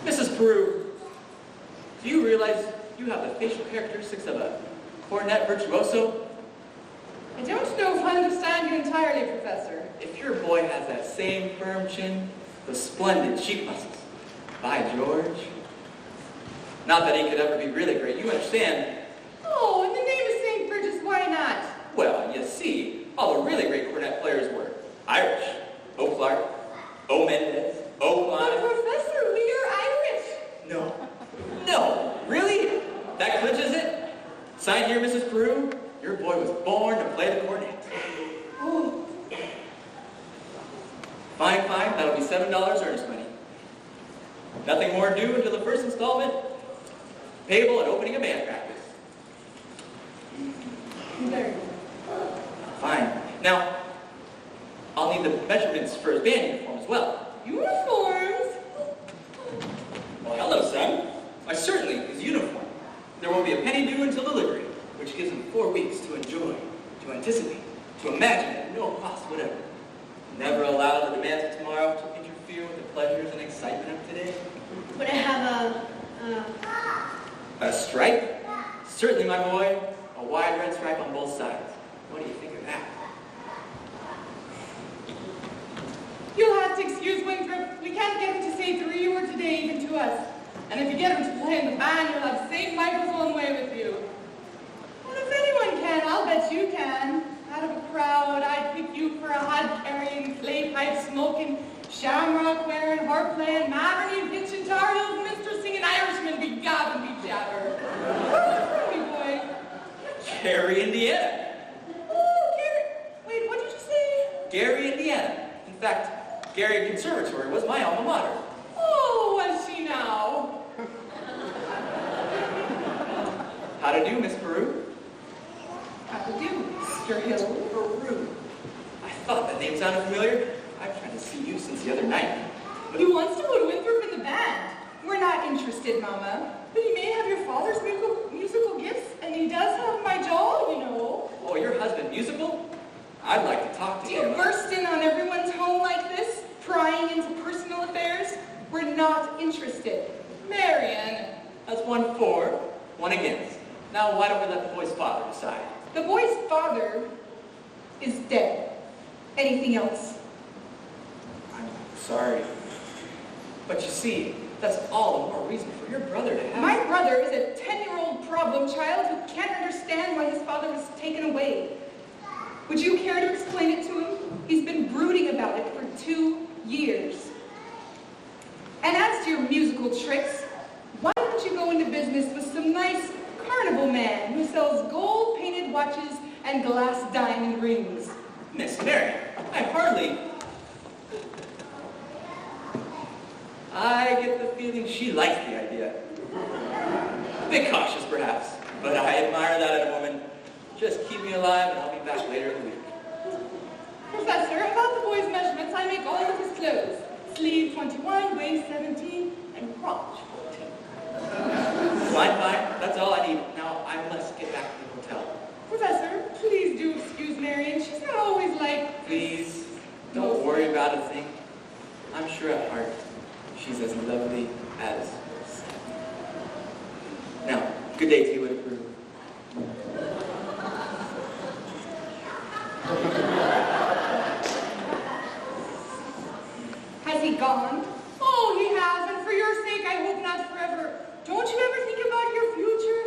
E: Mrs. Peru, do you realize you have the facial characteristics of a cornet virtuoso?
J: I don't know if I understand you entirely, Professor.
E: If your boy has that same firm chin, those splendid cheek muscles, by George. Not that he could ever be really great, you understand?
J: Oh, in the name of St. Bridges, why not?
E: Well, you see, all the really great cornet players were Irish. O. Clark, O. Mendez, O.
J: But
E: Klein.
J: Professor, we are Irish.
E: No. No, really? That clinches it? Sign here, Mrs. Peru. Your boy was born to play the cornet.
J: Oh.
E: Fine, that'll be $7 earnest money. Nothing more due until the first installment, payable at opening a band practice.
J: There.
E: Fine. Now, I'll need the measurements for his band uniform as well.
J: Uniforms?
E: Well, hello, son. Why, certainly, his uniform. There won't be a penny due until delivery, which gives him 4 weeks to enjoy, to anticipate, to imagine at no cost whatever. Never allow the demands of tomorrow to interfere with the pleasures and excitement of today.
F: Would I have
E: A stripe? Certainly, my boy. A wide red stripe on both sides. What do you think of that?
J: You'll have to excuse Winthrop. We can't get him to say 3 words a day even to us. And if you get him to play in the band, you'll have St. Michael's own way with you. And if anyone can, I'll bet you can. Out of a crowd, I'd pick you for a hod-carrying, clay-pipe-smoking, shamrock-wearing, harp-playing, maverick pitching, tar heels, minstrel singing Irishman, be gob and be jabber. Where's me, boy?
E: Gary, Indiana.
J: Oh, Gary. Wait, what did you say?
E: Gary, Indiana. In fact, Gary Conservatory was my alma mater.
J: Oh, was she now?
E: How to do, Miss Peru?
J: How to do, Mr. Hill?
E: Peru. I thought that name sounded familiar. I've tried to see you since the other night.
J: He wants to put Winthrop in the band. We're not interested, Mama. But he may have your father's musical gifts, and he does have my jaw, you know.
E: Oh, your husband musical? I'd like to talk to
J: Do
E: him.
J: you burst in on everyone's home like this, prying into personal affairs? We're not interested. Marion.
E: That's 1 for, 1 against. Now, why don't we let the boy's father decide?
J: The boy's father is dead. Anything else?
E: I'm sorry. But you see, that's all the more reason for your brother to have...
J: My brother is a 10-year-old problem child who can't understand why his father was taken away. Would you care to explain it to him? He's been brooding about it for 2 years. And as to your musical tricks, why don't you go into business with some nice carnival man who sells gold-painted watches and glass diamond rings.
E: Miss Mary, I get the feeling she likes the idea. A bit cautious, perhaps, but I admire that in a woman. Just keep me alive and I'll be back later in the week.
J: Professor, about the boy's measurements, I make all of his clothes. Sleeve 21, waist 17, and crotch 14.
E: Fine, that's all I need. Now, I must get back to the hotel.
J: Professor, please do excuse Marion. She's not always like...
E: Please, don't worry about a thing. I'm sure at heart, she's as lovely as herself. Now, good day to you and approve.
J: Has he gone? Oh, he has, and for your sake, I hope not forever. Don't you ever think about your future?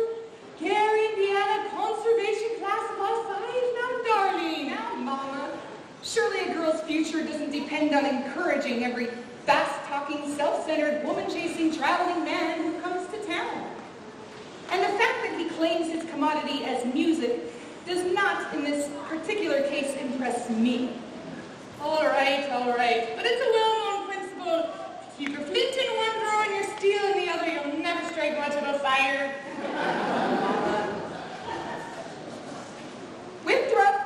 J: Gary, Indiana, conservation class of all five? Now, darling. Now, Mama. Surely a girl's future doesn't depend on encouraging every fast-talking, self-centered, woman-chasing, traveling man who comes to town. And the fact that he claims his commodity as music does not, in this particular case, impress me. All right, but it's a well-known principle. Keep your flint in one drawer and your steel in the other. You'll never strike much of a fire. Winthrop,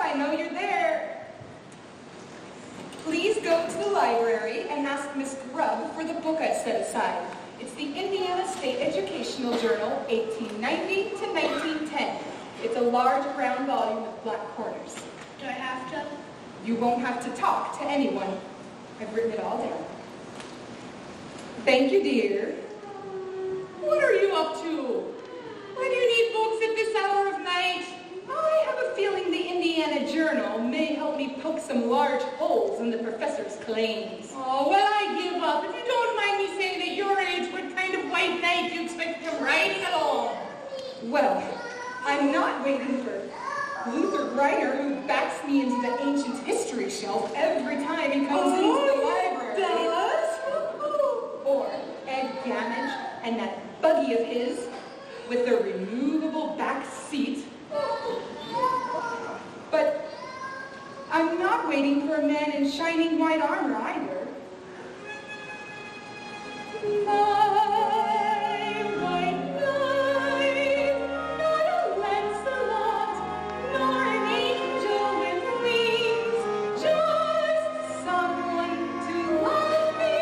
J: I know you're there. Please go to the library and ask Miss Grubb for the book I set aside. It's the Indiana State Educational Journal, 1890 to 1910. It's a large brown volume with black corners.
F: Do I have to?
J: You won't have to talk to anyone. I've written it all down. Thank you, dear. What are you up to? Why do you need books at this hour of night? I have a feeling the Indiana Journal may help me poke some large holes in the professor's claims.
F: Oh, well, I give up. If you don't mind me saying at your age, what kind of white knight do you expect to come riding along?
J: Well, I'm not waiting for Luther Greiner, who backs me into the ancient history shelf every time he comes into the library.
F: Does?
J: Or Ed Gamage and that buggy of his with the removable back seat. But I'm not waiting for a man in shining white armor either. My white knight, not a Lancelot, nor an angel with wings, just someone to love me,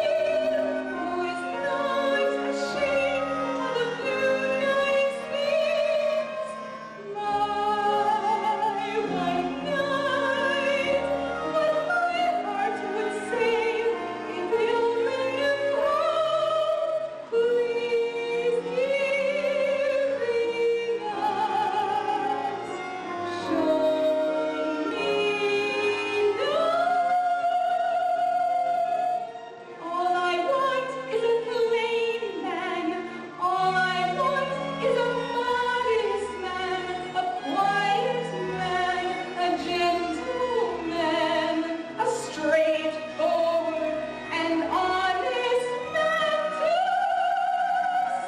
J: who is not ashamed of the blue night's wings. My white knight, what my heart would say if you'll remember. Please hearing us, show me love. All I want is a plain man. All I want is a modest man, a quiet man, a gentleman, a straightforward and honest man to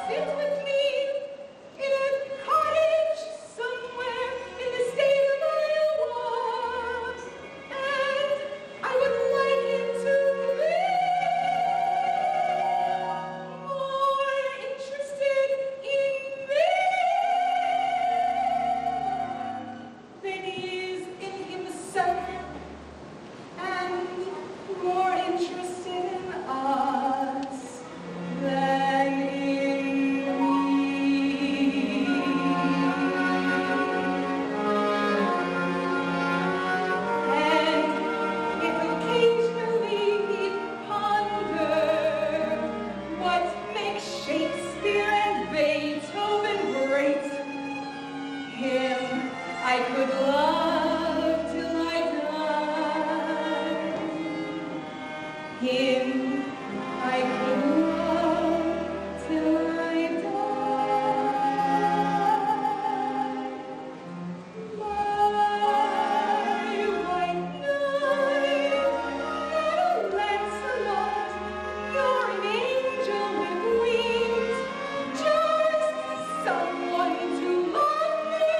J: sit with me in a cottage somewhere in the state of Iowa, and I would like him to be more interested in me than he is in himself, and more interested in us than in me. And if occasionally he'd ponder what makes Shakespeare and Beethoven great, him I could love till I die. Him I could love till I die. My white knight, little Lancelot, you're an angel with wings, just someone to love me,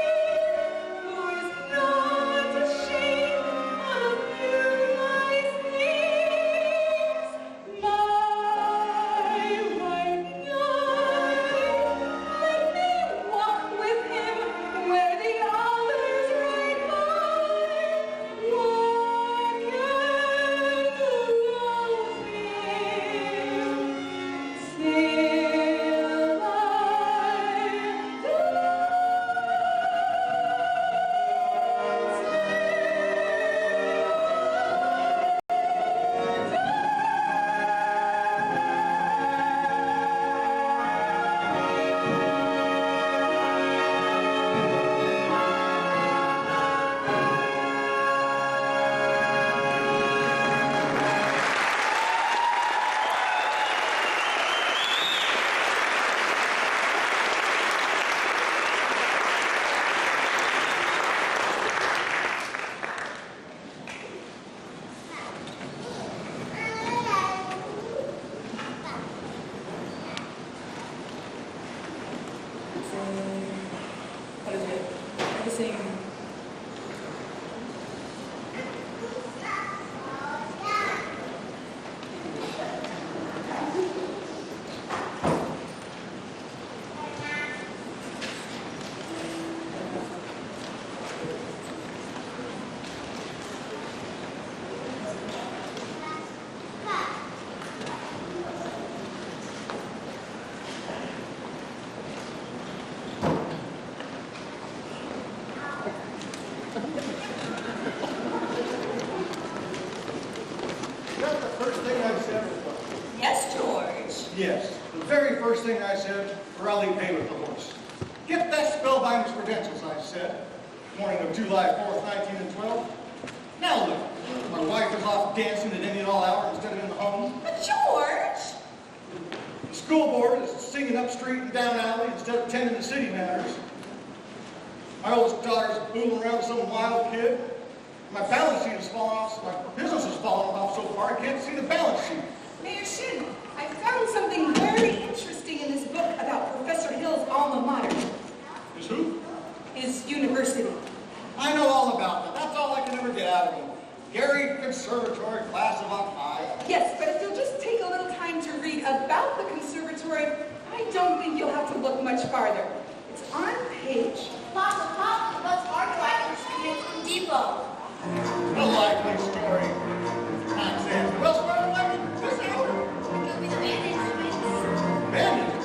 I: sing.
A: That's the first thing I said.
K: Yes, George.
A: Yes, the very first thing I said, or I'll leave hay with the horse. Get that spellbinder's credentials, I said. Morning of July 4th, 1912. Now look, my wife is off dancing at any and all hour instead of in the home.
K: But George!
A: The school board is singing up street and down alley instead of tending to city matters. My oldest daughter's fooling around with some wild kid. My balance sheet has fallen off, my business has fallen off so far I can't see the balance sheet.
I: Mayor Shin, I found something very interesting in this book about Professor Hill's alma mater,
A: Is who?
I: his university.
A: I know all about that. That's all I can ever get out of him. Gary Conservatory, class of '05.
I: Yes, but if you'll just take a little time to read about the conservatory, I don't think you'll have to look much farther. It's on page.
H: Papa, what's Arthritis coming from Depot?
A: A likely story. Nonsense. Well, Sparrow, I mean, this hour.
H: It could be the bandage twins.
A: Bandits.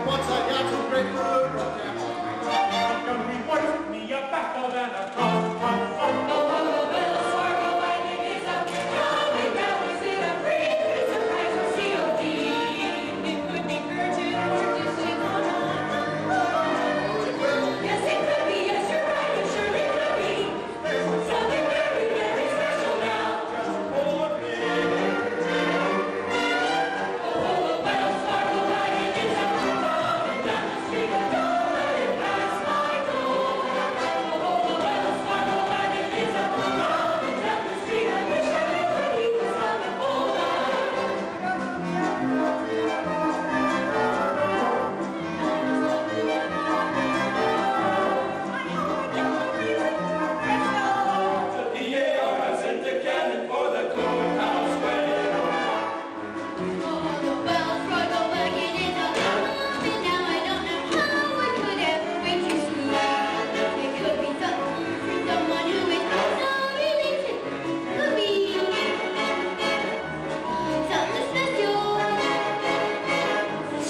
A: Once I got some great food, but
C: Come report with me a battle and a cross.
I: It could be urgent or distant. Yes, it could be. Yes, you're right. It surely could be. Something very, very special now. Oh, the bells sparkle like it is a coming down the street. Don't let it pass my door. Oh, the bells sparkle like it is a coming down the street. I wish I knew where he was coming for.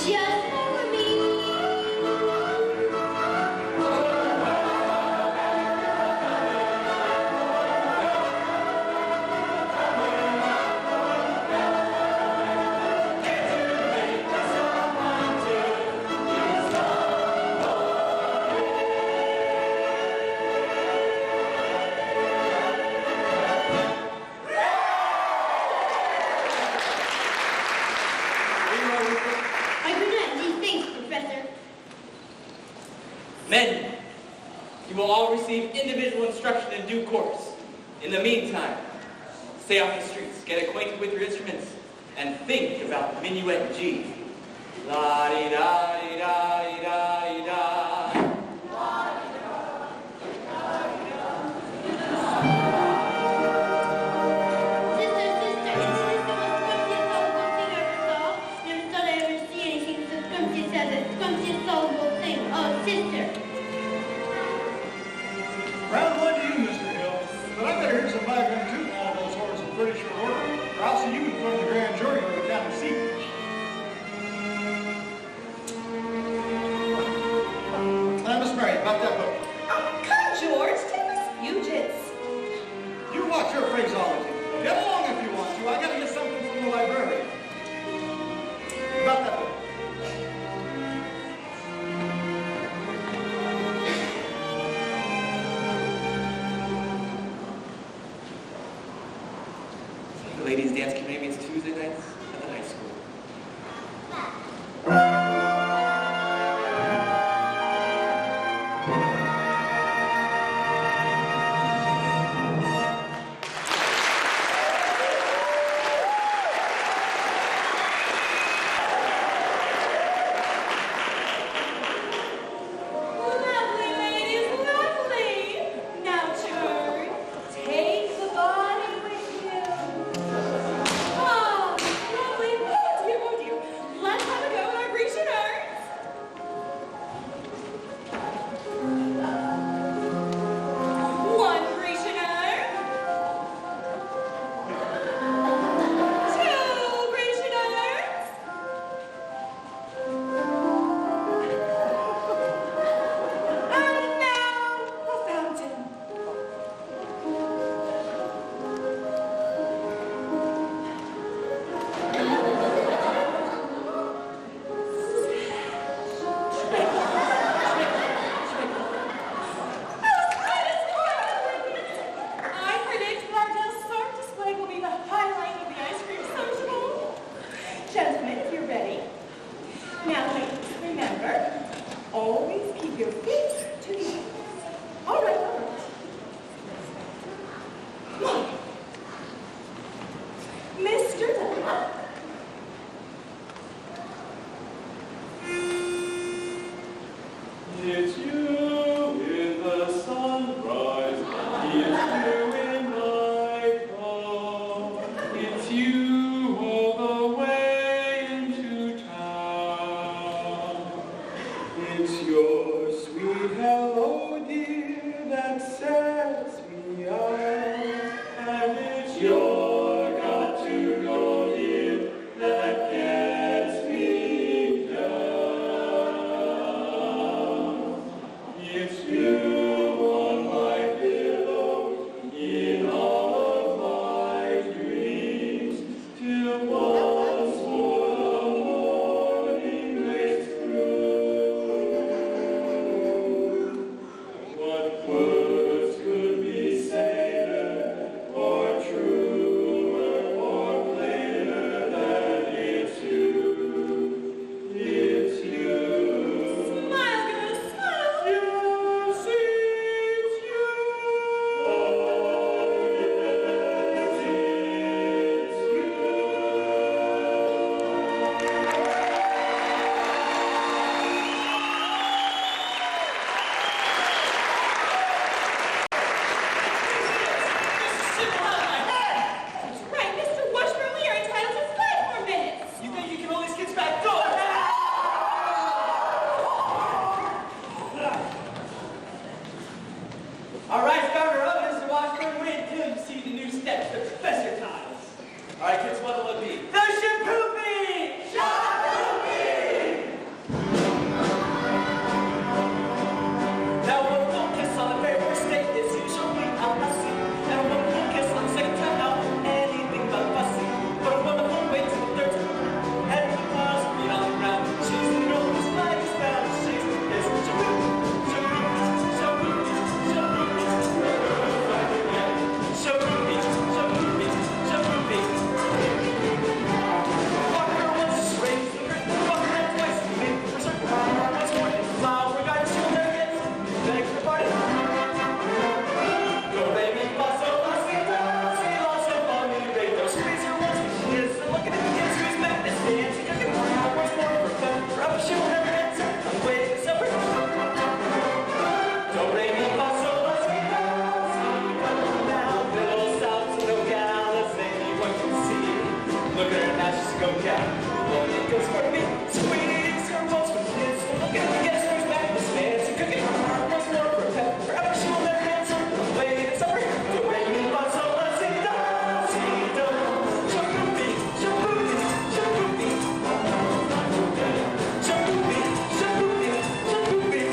H: Just for me. I do not these things, Professor.
E: Men, you will all receive individual instruction in due course. In the meantime, stay off the streets, get acquainted with your instruments, and think about minuet G. La-di-da-di-da-di-da-di-da.
H: Sister, isn't this the most scrumptious, horrible thing I ever saw? Never thought I'd ever see anything so scrumptious as a scrumptious, horrible thing. Oh, sister.
A: round one to you, Mr. Hill. But I better hear some background too on all those horses in pretty short order, or I'll see you in front of the grand jury or go down to see. Miss Mary, about that book.
I: Oh, come, George. Take us fugits.
A: You watch your phraseology. Get along if you want to. I gotta get something from the librarian. About that book.
E: The ladies' dance committee meets Tuesday nights.
B: go down. Well, it goes for me. Sweeties are most for kids. Look at the guest who's back. This man's a cookie. What's more for a pet? Forever she'll never answer. Late and supper. The way you want, so let's see do. See do. Shaboopy, shaboopy, shaboopy. Shaboopy, shaboopy, shaboopy.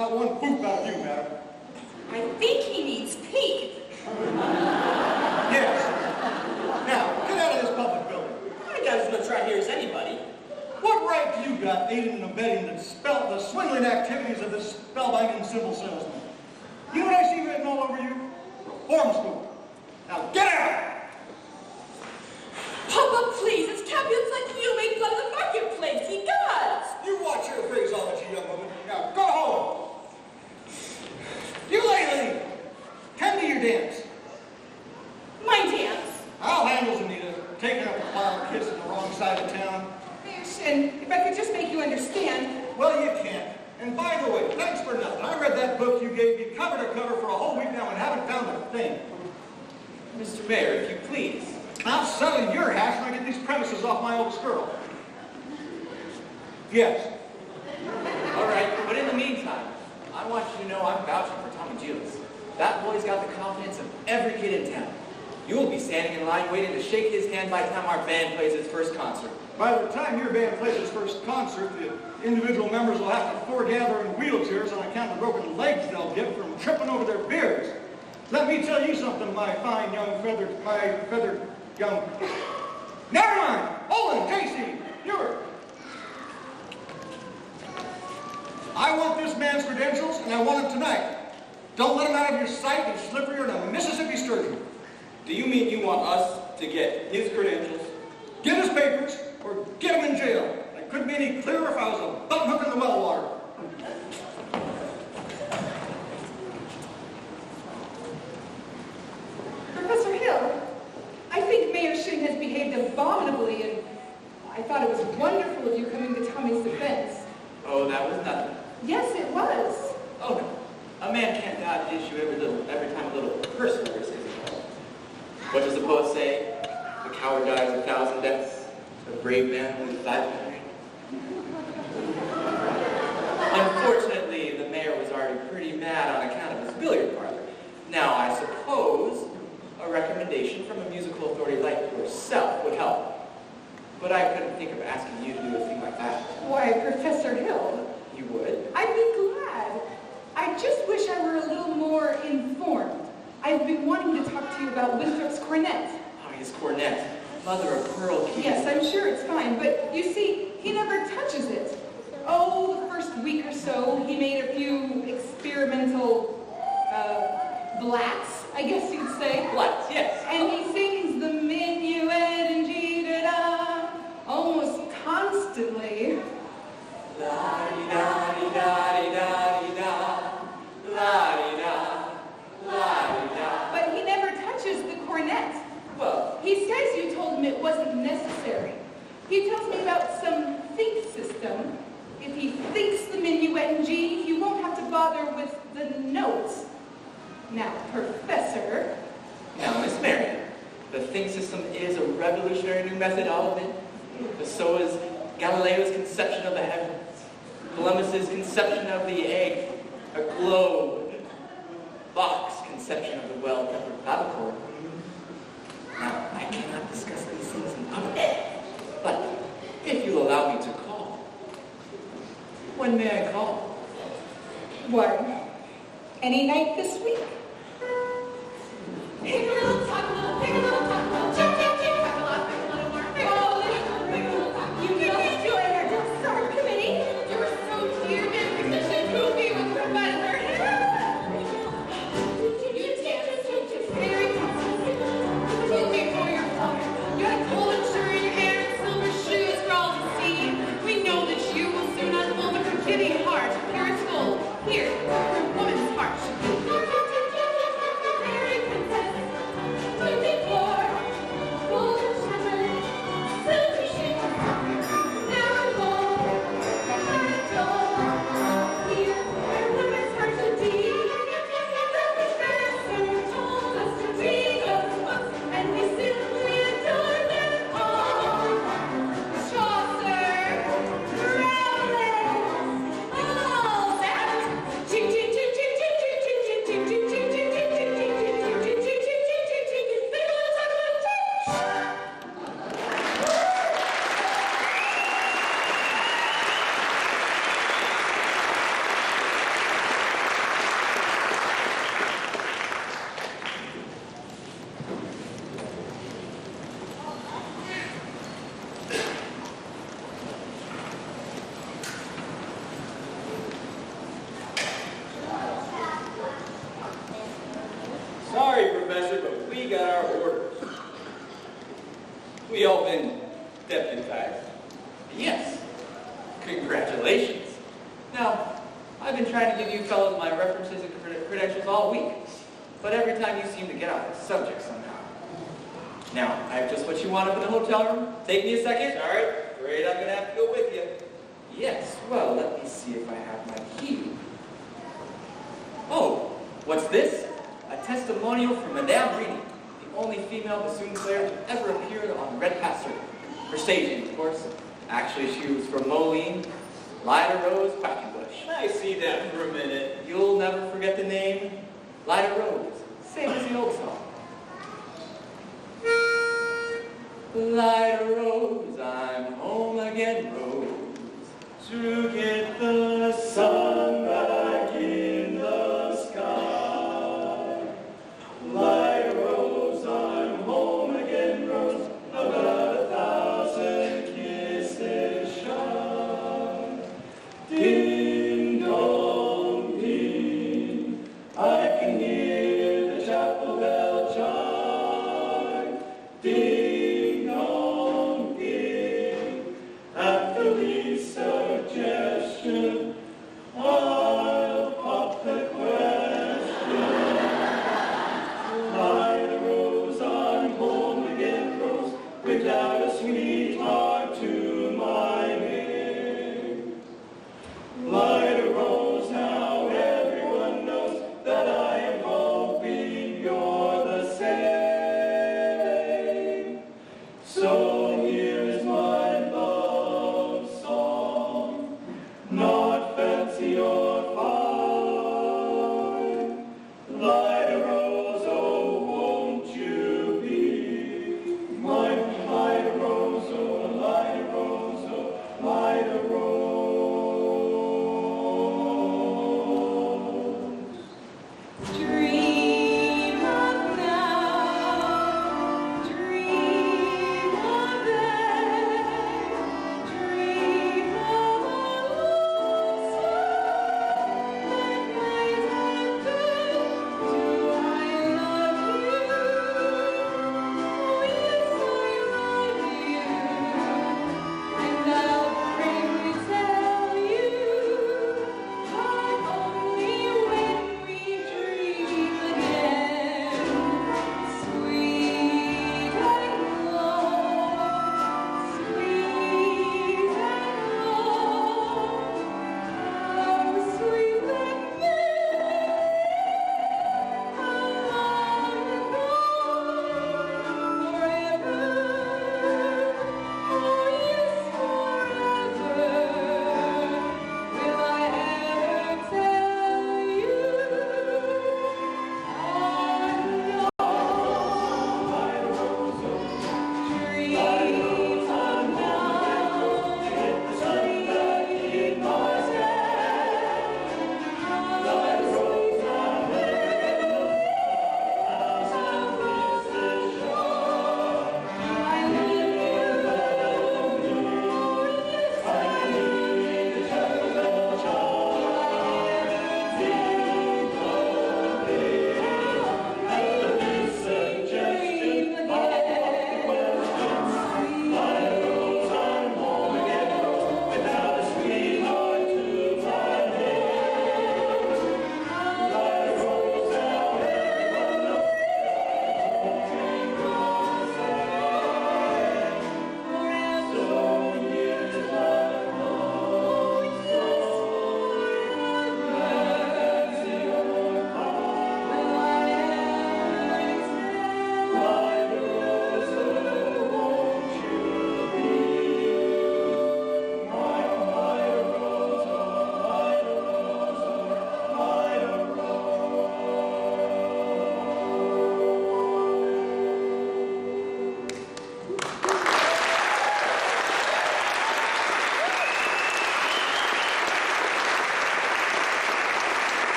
A: Not one poop out of you, madam.
K: I think he needs pee.
A: Yes. Now, get out of this public building.
G: I got as much right here as anybody.
A: What right do you got aiding and abetting the swindling activities of this spellbinding symbol salesman? You know what I see written all over you? Reform school. Now get out!
K: Papa, please, it's cabinets like you make fun of the marketplace. He does.
A: You watch your phraseology, young woman. Now go home. You lady, come to your dance.
K: My dance.
A: I'll handle Anita taking up a pile of kids in the wrong side of town.
I: Mayor Shin, if I could just make you understand.
A: Well, you can't. And by the way, thanks for nothing. I read that book you gave me cover to cover for a whole week now and haven't found a thing.
E: Mr. Mayor, if you please.
A: I'll settle your hash when I get these premises off my oldest girl. Yes.
E: All right, but in the meantime, I want you to know I'm vouching for Tommy Jules. That boy's got the confidence of every kid in town. You will be standing in line waiting to shake his hand by the time our band plays its first concert.
A: By the time your band plays its first concert, the individual members will have to foregather in wheelchairs on account of the broken legs they'll get from tripping over their beards. Let me tell you something, my fine young feathered young... Never mind! Olin, J.C., Ewart. I want this man's credentials, and I want them tonight. Don't let him out of your sight and slipperier than a Mississippi sturgeon.
E: Do you mean you want us to get his credentials?
A: Get his papers, or get him in jail. I couldn't be any clearer if I was a button hook in the well water.
I: Professor Hill, I think Mayor Shin has behaved abominably, and I thought it was wonderful of you coming to Tommy's defense.
E: Oh, that was nothing.
I: Yes, it was.
E: Oh, no. A man can't dodge issue every time a little personal risk is involved. What does the poet say? The coward dies 1,000 deaths. The brave man lives 500. Unfortunately, the mayor was already pretty mad on account of his billiard parlor. Now, I suppose a recommendation from a musical authority like yourself would help. But I couldn't think of asking you to do a thing like that.
I: Why, Professor Hill,
E: You would?
I: I'd be glad. I just wish I were a little more informed. I've been wanting to talk to you about Winthrop's cornet.
E: Oh, his cornet. Mother of pearl keys.
I: Yes, I'm sure it's fine, but you see, he never touches it. Oh, the first week or so, he made a few experimental, blats, I guess you'd say.
E: Blats, yes.
I: And he sings the minuet in G-da-da almost constantly.
E: La-di-da-di-da-di-da-di-da. La-di-da. La-di-da.
I: But he never touches the cornet.
E: Well,
I: He says you told him it wasn't necessary. He tells me about some think system. If he thinks the minuet in G, he won't have to bother with the notes. Now, Professor...
E: now, Miss Marion, the think system is a revolutionary new method, I'll admit. But so is Galileo's conception of the heavens, Columbus's conception of the egg, a globe, Bach's conception of the well-tempered clavichord. Now, I cannot discuss these things in public, but if you'll allow me to call, when may I call?
I: Why, any night this week.
F: Pick a little, talk a little, pick a little, talk a little, chip, chip, chip, talk a lot, pick a little more, pick a little, pick a little, talk. You must join our summer committee. You were so dear, man, such a goofy with Professor Hill. You dance, you very you make all your fun. You got a golden shirt in your hair and silver shoes for all to see. We know that you will soon unfold a forgiving heart, pure as gold. Here, your woman's heart should be.
E: Now, I've been trying to give you fellows my references and credentials all week, but every time you seem to get off the subject somehow. Now, I have just what you want up in the hotel room. Take me a second. All right. Great, I'm going to have to go with you. Yes, well, let me see if I have my key. Oh, what's this? A testimonial from Madame Reedy, the only female bassoon player to ever appear on Red Passer. For staging, of course. Actually, she was from Moline, Lida Rose Quackenbush.
G: Can I see that for a minute?
E: You'll never forget the name. Lida Rose. Same as the old song. Lida Rose, I'm home again, Rose, to get the sun back in the sky. Lida Rose, I'm home again, Rose, about 1,000 kisses shy. Ding dong ding, I can hear the chapel bell chime. Ding dong ding, at the least suggestion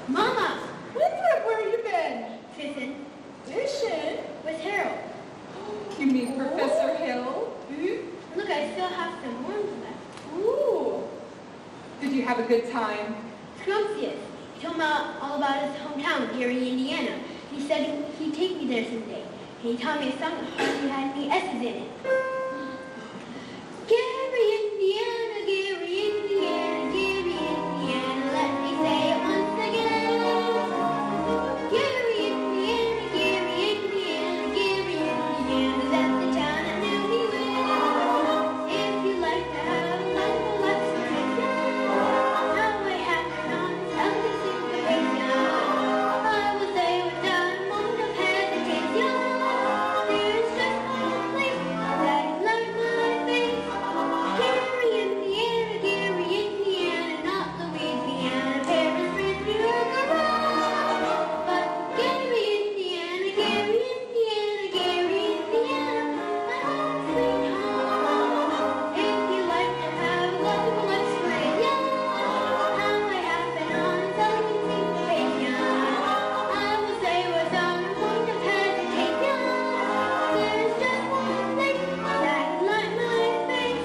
H: Mama!
J: Winthrop, where have you been?
H: Fishing.
J: Fishing?
H: With Harold.
J: You mean Professor Hill?
H: Mm-hmm. Look, I still have some worms left.
J: Ooh. Did you have a good time?
H: Scrumptious. He told me all about his hometown, Gary, Indiana. He said he'd take me there someday. He taught me a song that hardly had any S's in it. Gary, Indiana, Gary, Indiana, Gary, Indiana. Let me say it once again. Gary, Indiana, Gary, Indiana, Gary, Indiana. That's the town I knew me well. If you like to have a life, let's make it. How I have on elegant syncopation. I will say without a moment of hesitation. There's just one place that is like my face. Gary, Indiana, Gary, Indiana, not Louisiana, Paris, French, New York, or Rome. But Gary, Indiana, Gary, Indiana, Gary, Indiana, my home sweet home. If you like to have a wonderful exploration, how I have been on a delicate syncopation. I will say without a moment of hesitation. There's just one place that is like my face.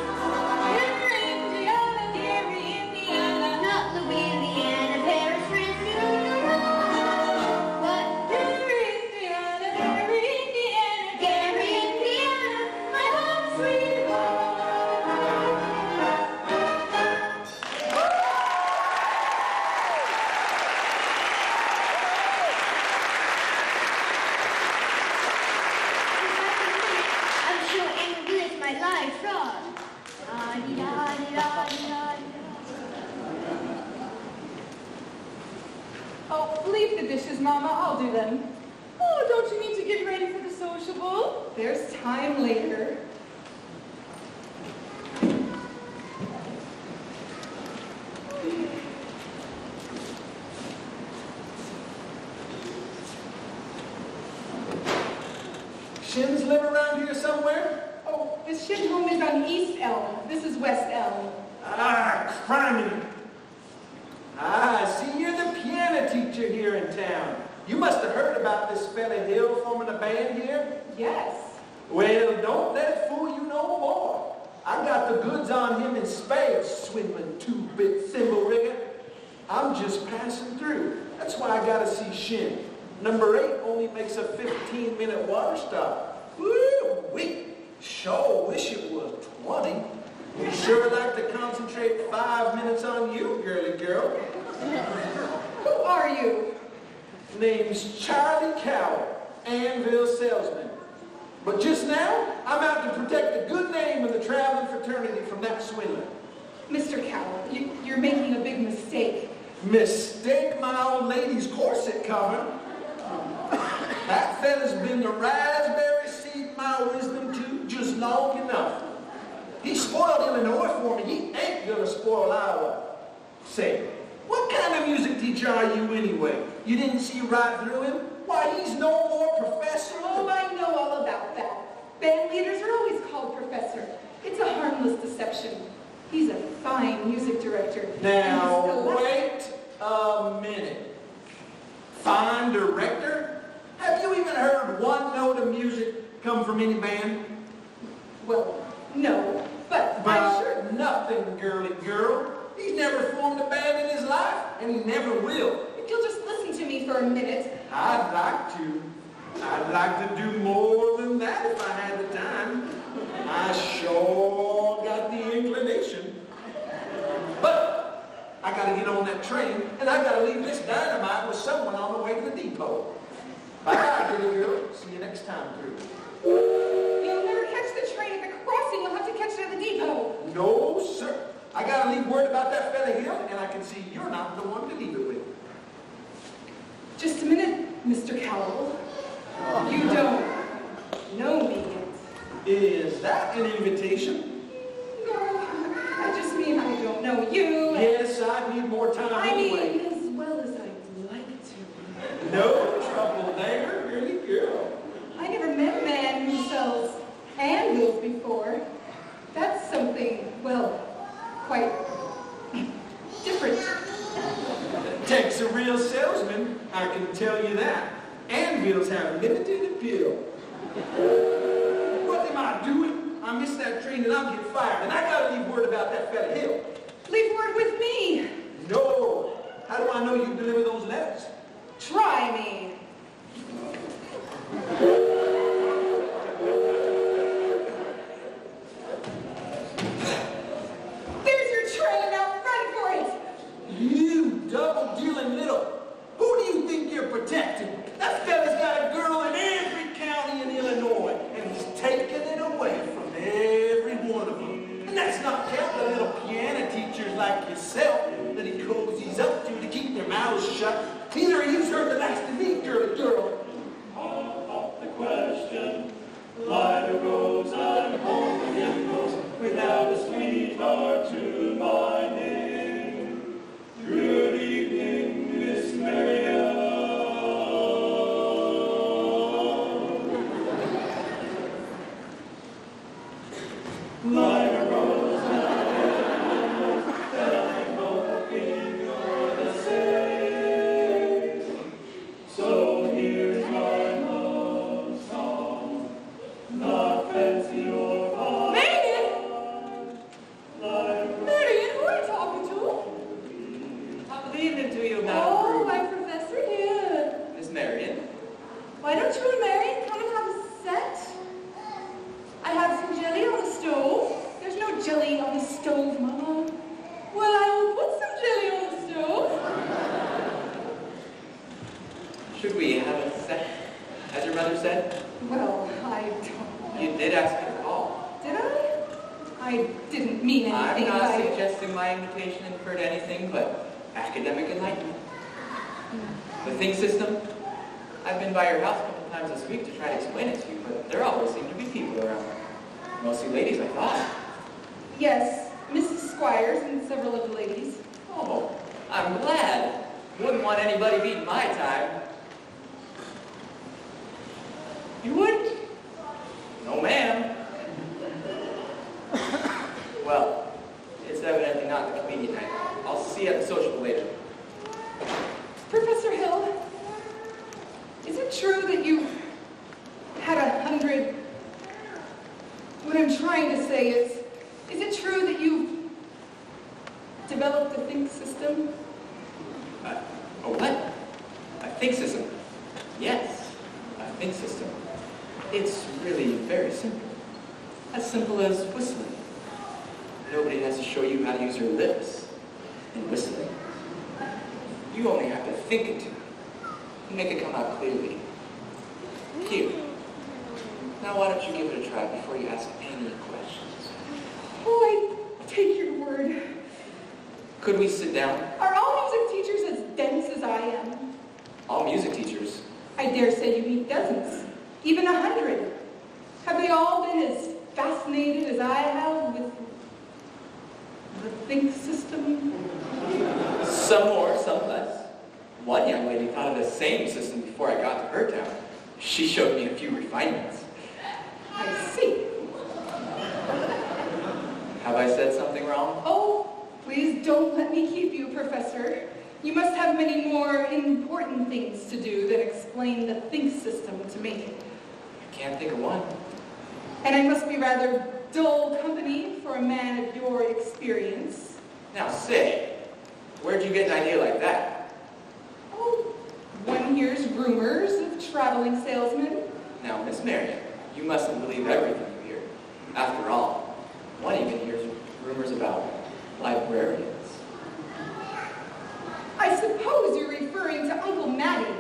H: Gary, Indiana, Gary, Indiana, not Louisiana, Paris, France, New York, or Rome. But Gary, Indiana, Gary, Indiana, Gary, Indiana, my home sweet home. I'm sure Amy Bliss, my live frog.
J: Oh, leave the dishes, Mama. I'll do them. Oh, don't you need to get ready for the sociable? There's time later.
B: Shins live around here somewhere?
J: Oh, this Shin home is on East Elm. This is West Elm.
B: Ah, criminy. Ah, see, you're the piano teacher here in town. You must have heard about this fella Hill forming a band here.
J: Yes.
B: Well, don't let it fool you no more. I got the goods on him in spades, swindling two-bit cymbal rigger. I'm just passing through. That's why I gotta see Shin. Number 8 only makes a 15-minute water stop. Woo-wee! Sure wish it was 20. We sure like to concentrate 5 minutes on you, girly girl.
J: Who are you?
B: Name's Charlie Cowell, Anvil salesman. But just now, I'm out to protect the good name of the traveling fraternity from that swindler.
J: Mr. Cowell, you're making a big mistake.
B: Mistake my old lady's corset cover. That fella's been the raspberry seed of my wisdom too, just long enough. He spoiled Illinois for me. He ain't gonna spoil Iowa. Say, what kind of music teacher are you anyway? You didn't see right through him? Why, he's no more professor.
J: Oh, I know all about that. Band leaders are always called professor. It's a harmless deception. He's a fine music director.
B: Now, wait a minute. Fine director? Have you even heard one note of music come from any band?
J: Well, no, but I'm sure.
B: Nothing, girly girl. He's never formed a band in his life, and he never will.
J: If you'll just listen to me for a minute.
B: I'd like to. I'd like to do more than that if I had the time. I sure got the inclination. But I gotta get on that train, and I gotta leave this dynamite with someone on the way to the depot. Bye-bye, girly girl. See you next time through.
J: You'll never catch the train at the crossing. You'll have to catch it at the depot.
B: No, sir. I gotta leave word about that fella Hill, and I can see you're not the one to leave it with.
J: Just a minute, Mr. Cowell. You don't know me yet.
B: Is that an invitation?
J: No, I just mean I don't know you.
B: Yes, I need more time anyway.
J: mean, as well as I'd like to.
B: No trouble there, girly girl.
J: I never met a man who sells anvils before. That's something, well, quite different.
B: takes a real salesman, I can tell you that. Anvils have limited appeal. What am I doing? I missed that train and I'll get fired. And I gotta leave word about that fella Hill.
I: Leave word with me.
B: No. How do I know you deliver those letters?
I: Try me. There's your train. Now run for it.
B: You double-dealing little. Who do you think you're protecting? That fella's got a girl in every county in Illinois, and he's taking it away from every one of them. And that's not count the little piano teachers like yourself that he cozies up to keep their mouths shut. Neither of you's heard the last of me, girly girl.
C: Off the question, light a rose and home again goes, without a sweetheart to my name. Good evening, Miss Marianne. Light a rose and that I'm hoping you're the same. So here's my love song, not fancy or fine.
J: Marion! Marion, who are you talking to?
E: Good evening to you, Madam
J: Oh,
E: Crew.
J: my professor here.
E: Miss Marion.
J: Why don't you and Marion come and have a set? I have some jelly on the stove. There's no jelly on the stove, Mama. Well, I will put some jelly on the stove.
E: Should we have a set, as your mother said?
J: Well, I don't.
E: You did ask me to call.
J: Did I? I didn't mean
E: I'm
J: anything
E: not
J: by it.
E: suggesting my invitation inferred anything but academic enlightenment. The think system? I've been by your house a couple times this week to try to explain it to you, but there always seem to be people around. Mostly ladies, I thought.
J: Yes, Mrs. Squires and several of the ladies.
E: Oh, I'm glad. Wouldn't want anybody beating my time. You would? No, ma'am. Well, it's evidently not the comedian night. I'll see you at the social later.
J: Professor Hill, is it true that you had 100... What I'm trying to say is it true that you developed a think system?
E: A what? A think system? Yes, a think system. It's really very simple. As simple as whistling. Nobody has to show you how to use your lips in whistling. You only have to think it and make it come out clearly. Here. Now why don't you give it a try before you ask any questions?
J: Oh, I take your word.
E: Could we sit down?
J: Are all music teachers as dense as I am?
E: All music teachers.
J: I dare say you meet dozens, even 100. Have they all been as fascinated as I have with the think system?
E: Some more, some less. One young lady thought of the same system before I got to her town. She showed me a few refinements.
J: I see.
E: Have I said something wrong?
J: Oh, please don't let me keep you, Professor. You must have many more important things to do than explain the think system to me.
E: I can't think of one.
J: And I must be rather dull company for a man of your experience.
E: Now say, where'd you get an idea like that?
J: Oh, one hears rumors of traveling salesmen.
E: Now, Miss Marion, you mustn't believe everything you hear. After all, one even hears rumors about librarians.
J: I suppose you're referring to Uncle Matty.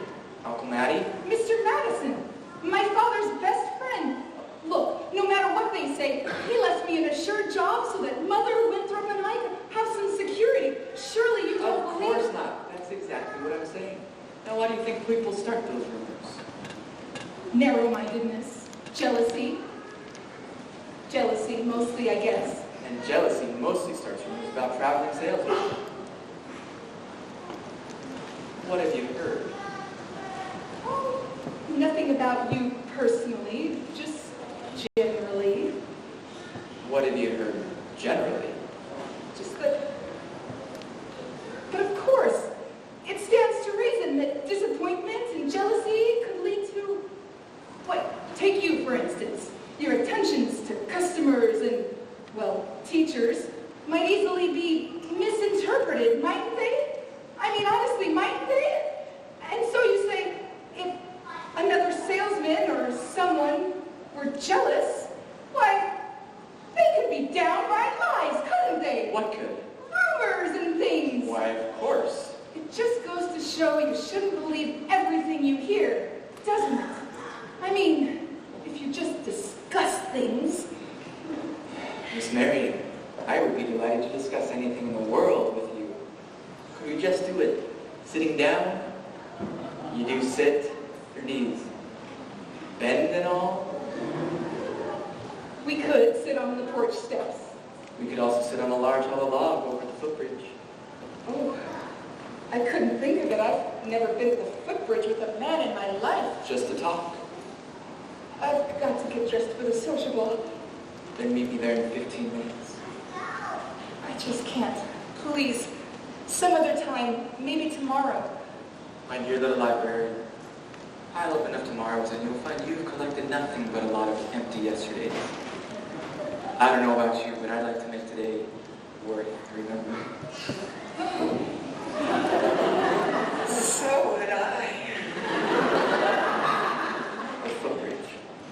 E: Uncle Matty?
J: Mr. Madison, my father's best friend. Look, no matter what they say, he left me an assured job so that Mother, Winthrop, and I could have some security. Surely you don't
E: Of
J: believe...
E: course not. That's exactly what I'm saying. Now, why do you think people start those rumors?
J: Narrow-mindedness, jealousy. Jealousy, mostly, I guess.
E: And jealousy mostly starts rumors about traveling salesmen. What have you heard?
J: Oh, nothing about you personally, just generally.
E: What have you heard generally?
J: Just that... But of course, it's
I: show you shouldn't believe everything you hear, doesn't it? I mean, if you just discuss things.
E: Miss Marion, I would be delighted to discuss anything in the world with you. Could we just do it sitting down? You do sit, your knees bend and all.
I: We could sit on the porch steps.
E: We could also sit on a large hollow log over the footbridge.
I: Oh, I couldn't think of it. I've never been to the footbridge with a man in my life.
E: Just to talk.
I: I've got to get dressed for the sociable.
E: Then meet me there in 15 minutes.
I: I just can't. Please, some other time, maybe tomorrow.
E: My dear little librarian, I'll open up tomorrow's and you'll find you've collected nothing but a lot of empty yesterdays. I don't know about you, but I'd like to make today worth remembering.
I: So would I.
E: A footbridge,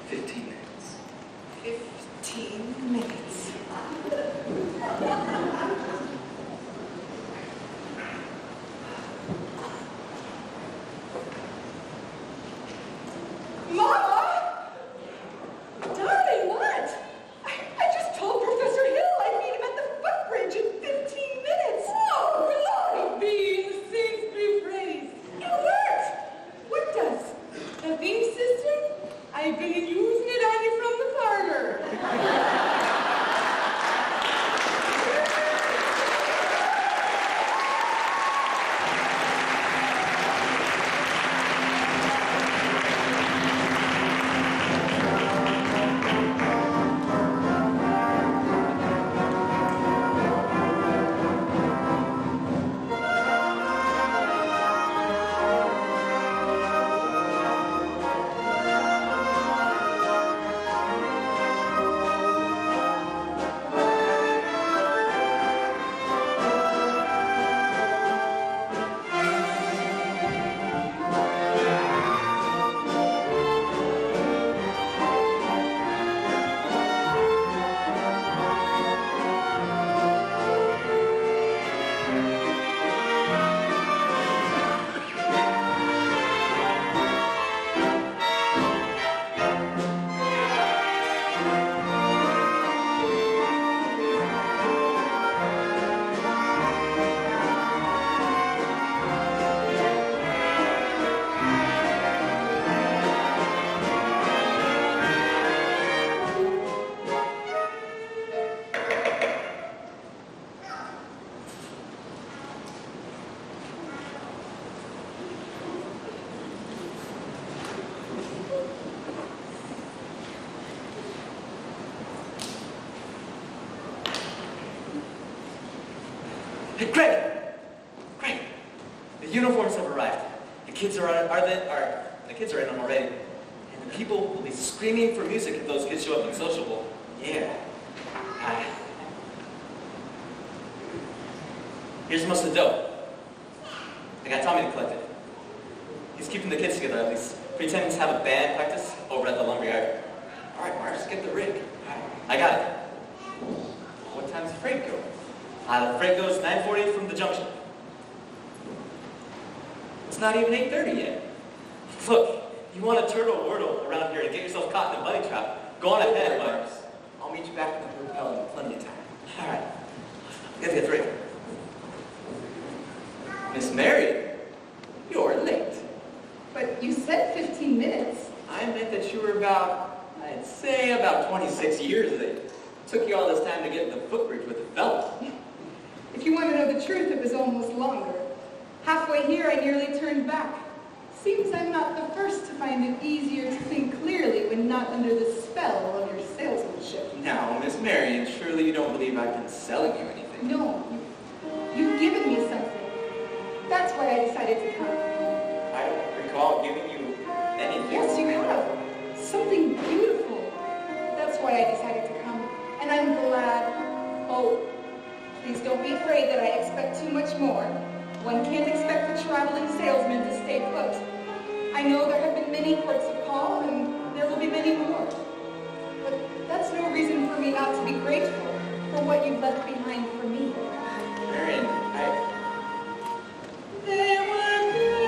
E: 15 minutes.
I: 15 minutes. Mama! Darling, what? I just told Professor Hill I'd meet him at the footbridge in 15 minutes.
J: Oh, glory be, the saints be praised.
I: It worked! What does?
J: Nothing, sister. I've been using it on you from the parlor.
E: Hey, Greg! Greg! The uniforms have arrived. The kids are the kids are in them already. And the people will be screaming for music if those kids show up in sociable. Yeah. Here's most of the dough. I got Tommy to collect it. He's keeping the kids together at least. Pretending to have a band practice over at the lumberyard. All right, Mark, just get the rig. I got it. What time's the freight go? The freight goes 9:40 from the junction. It's not even 8:30 yet. Look, you want to turtle wordle around here and get yourself caught in a bunny trap. Go on ahead, Mark. I'll meet you back in the hotel in plenty of time. All right. Let's get ready. Miss Mary, you're late.
I: But you said 15 minutes.
E: I meant that you were I'd say about 26 years late. It took you all this time to get in the footbridge with the fellas.
I: If you want to know the truth, it was almost longer. Halfway here, I nearly turned back. Seems I'm not the first to find it easier to think clearly when not under the spell of your salesmanship.
E: Now, Miss Marion, surely you don't believe I've been selling you anything.
I: No, you've given me something. That's why I decided to come.
E: I don't recall giving you anything.
I: Yes, you have. Something beautiful. That's why I decided to come. And I'm glad. Oh, please don't be afraid that I expect too much more. One can't expect a traveling salesman to stay put. I know there have been many ports of call, and there will be many more. But that's no reason for me not to be grateful for what you've left behind for me.
E: Marion,
J: They were good.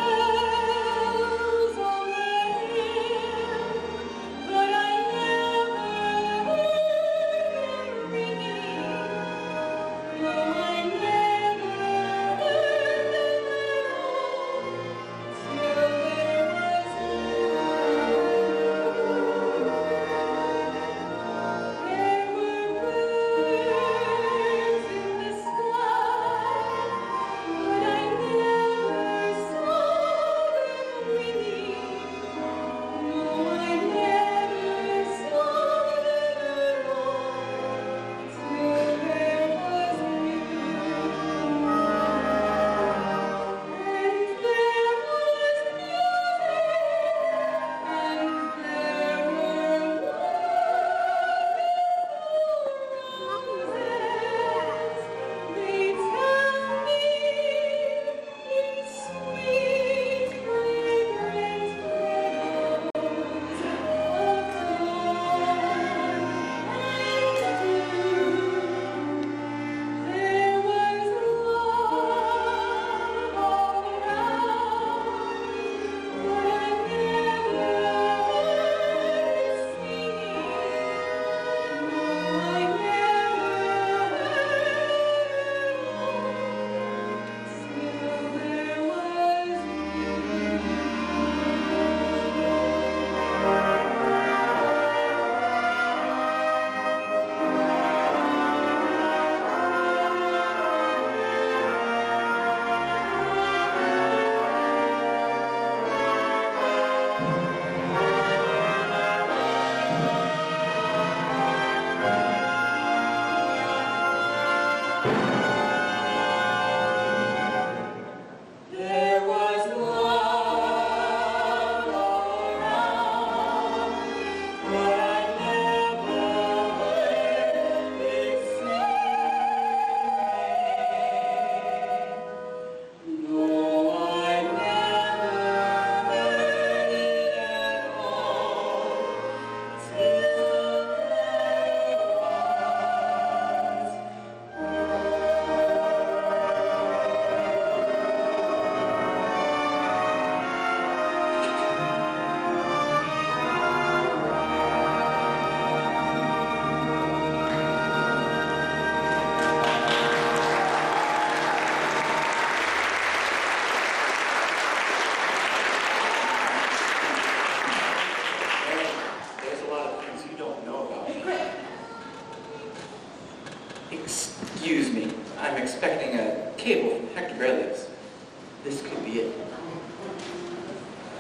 E: be it.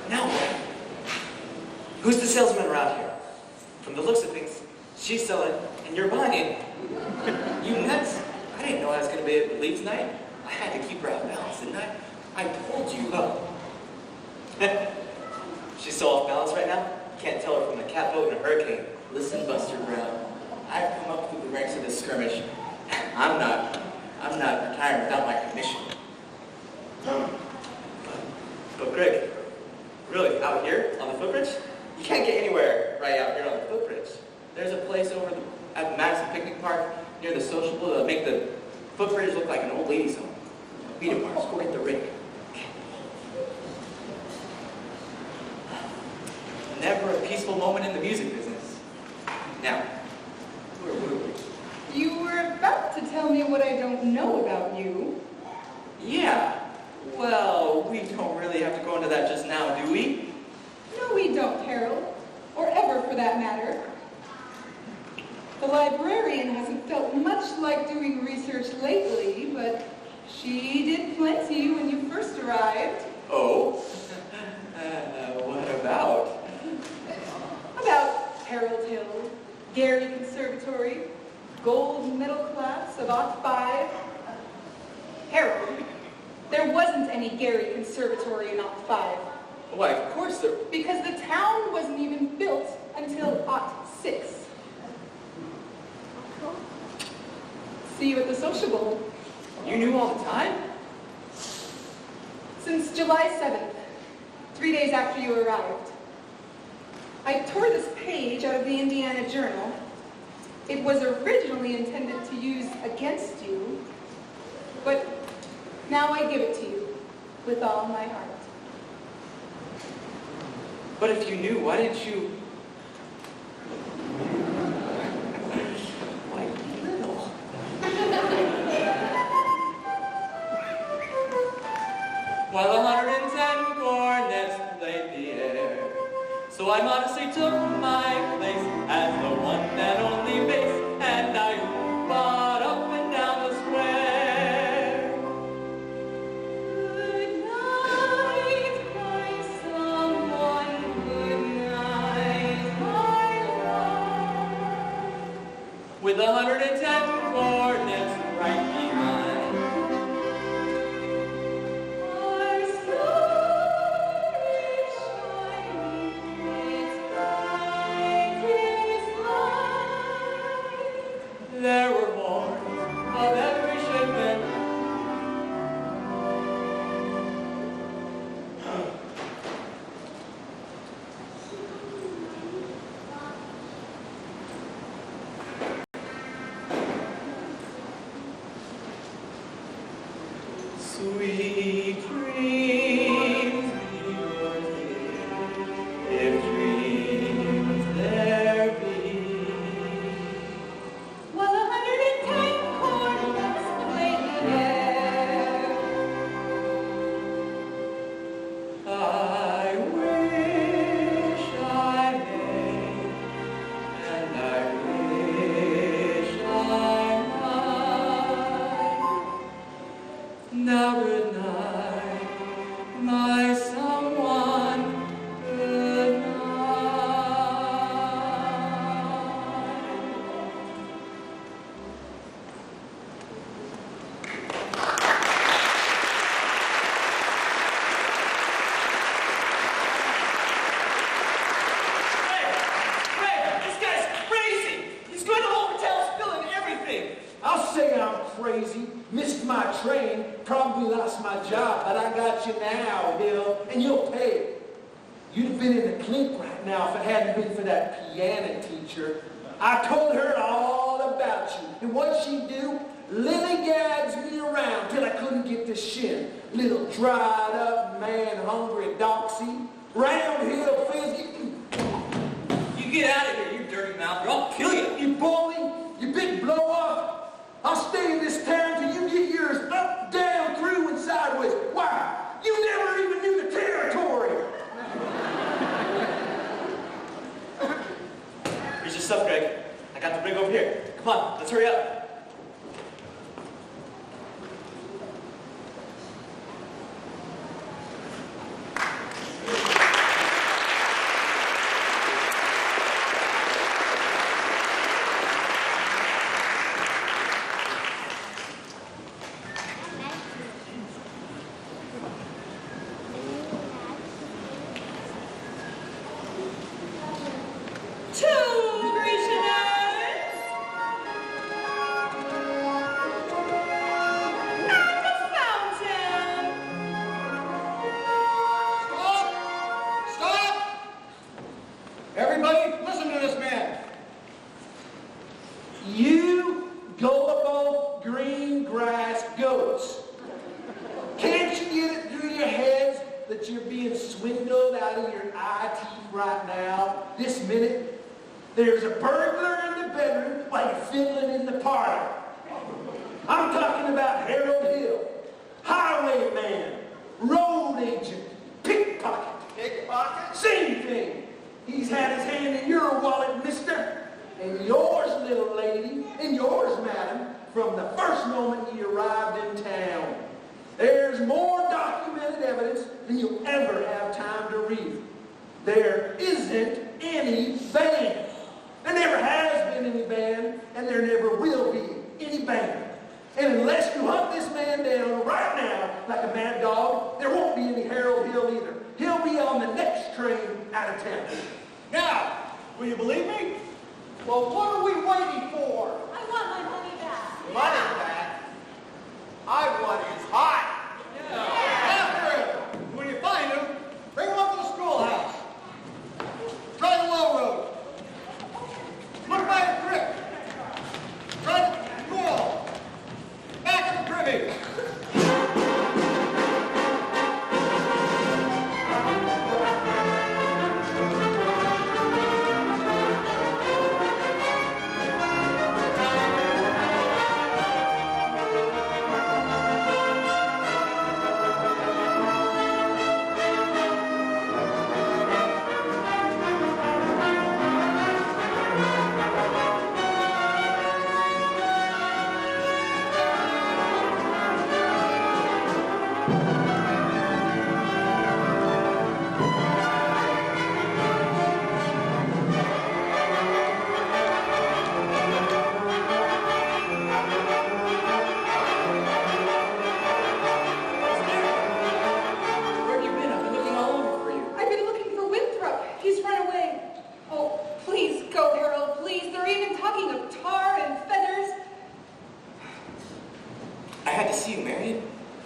E: Now, who's the salesman around here? From the looks of things, she's selling and you're buying. You nuts? I didn't know I was going to be able to leave tonight. I had to keep her out of balance, didn't I? I told you. She's so off balance right now, can't tell her from a catboat in a hurricane. Listen, Buster Brown, I've come up through the ranks of this skirmish. I'm not retiring without my commission. But Greg, really, out here on the footbridge? You can't get anywhere right out here on the footbridge. There's a place over at the Madison Picnic Park near the sociable to make the footbridge look like an old lady's home. Beat it, Marks. Go get the ring. Never a peaceful moment in the music business. Now, where were we?
I: You were about to tell me what I don't know about you.
E: Yeah. Well, we don't really have to go into that just now, do we?
I: No, we don't, Harold. Or ever, for that matter. The librarian hasn't felt much like doing research lately, but she did plenty when you first arrived.
E: Oh? What about?
I: About Harold Hill, Gary Conservatory, gold middle class of '05. Harold, there wasn't any Gary Conservatory in '05.
E: Why, of course there...
I: Because the town wasn't even built until '06. See you at the sociable.
E: You knew all the time?
I: Since July 7th, 3 days after you arrived. I tore this page out of the Indiana Journal. It was originally intended to use against you, but now I give it to you with all my heart.
E: But if you knew, why didn't you... Like little. While 110 cornets played the air, so I modestly took my place as the one and only bass, and I bought up and down the square. Good night, my someone, good night, my love. With 110 cornets right behind. There were horns of every shipment. Sweet dreams be yours, dear, if dreams there be.
I: While 110 cornets played the air.
E: I wish I may, and I wish I might. Now good night, my someone, good night.
B: Greg, this guy's crazy. He's going to the hotel spilling everything. I'll say I'm crazy. Missed my train, probably lost my job, but I got you now, Hill, and you'll pay it. You'd have been in the clink right now if it hadn't been for that piano teacher. I told her all about you, and what'd she do? Lillygags me around till I couldn't get the shin. Little dried up, man-hungry doxy, round-hill fizzy.
E: You get out of here, you dirty mouth, or I'll kill you.
B: You bully, you big blow-off. I'll stay in this town till you get yours up, down, through, and sideways. Why? You never even knew the territory.
E: Here's your stuff, Greg. I got the rig over here. Come on, let's hurry up.
B: out of your eye teeth right now, this minute, there's a burglar in the bedroom while you're fiddling in the parlor. I'm talking about Harold Hill, highwayman, road agent, pickpocket. Pickpocket? Same thing. He's had his hand in your wallet, mister, and yours, little lady, and yours, madam, from the first moment you arrived in town. There's more documented evidence than you'll ever have time to read. There isn't any band. There never has been any band, and there never will be any band. And unless you hunt this man down right now like a mad dog, there won't be any Harold Hill either. He'll be on the next train out of town.
A: Now, will you believe me? Well, what are we waiting for?
K: I want my money back.
L: Money back? I want his heart.
A: After him. When you find him, bring him up to the schoolhouse. Try the low road. Look by the creek. Try the pool. Back to the privy.
E: Where have you been? I've been looking all over for you.
I: I've been looking for Winthrop. He's run away. Oh, please go, Harold, please. They're even talking of tar and feathers.
E: I had to see you, Marion.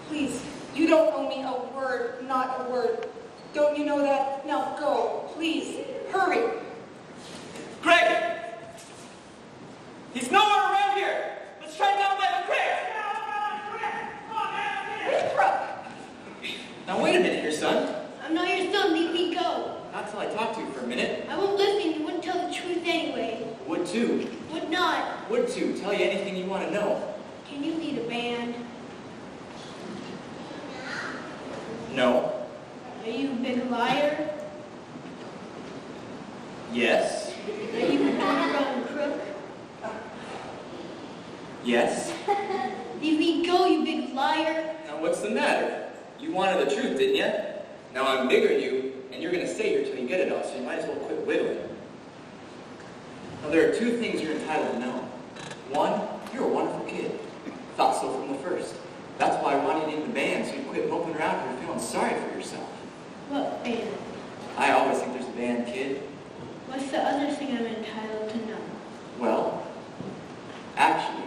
I: Please, you don't owe me a word, not a word. Don't you know that? Now go, please. Hurry.
G: Greg! He's nowhere around here! Let's try down by the creek!
I: Winthrop!
E: Now wait a minute here, son.
M: I'm not your son, leave me go.
E: Not till I talk to you for a minute.
M: I won't listen, you wouldn't tell the truth anyway.
E: Would too.
M: Would not.
E: Would too. Tell you anything you want to know.
M: Can you lead a band?
E: No.
M: Are you a big liar?
E: Yes.
M: Are you a run crook?
E: Yes.
M: Leave me go, you big liar.
E: Now what's the matter? You wanted the truth, didn't you? Now I'm bigger than you, and you're going to stay here till you get it all, so you might as well quit whittling. Now there are two things you're entitled to know. One, you're a wonderful kid. Thought so from the first. That's why I wanted you in the band, so you quit moping around here feeling sorry for yourself.
M: What band?
E: I always think there's a band, kid.
M: What's the other thing I'm entitled to know?
E: Well, actually,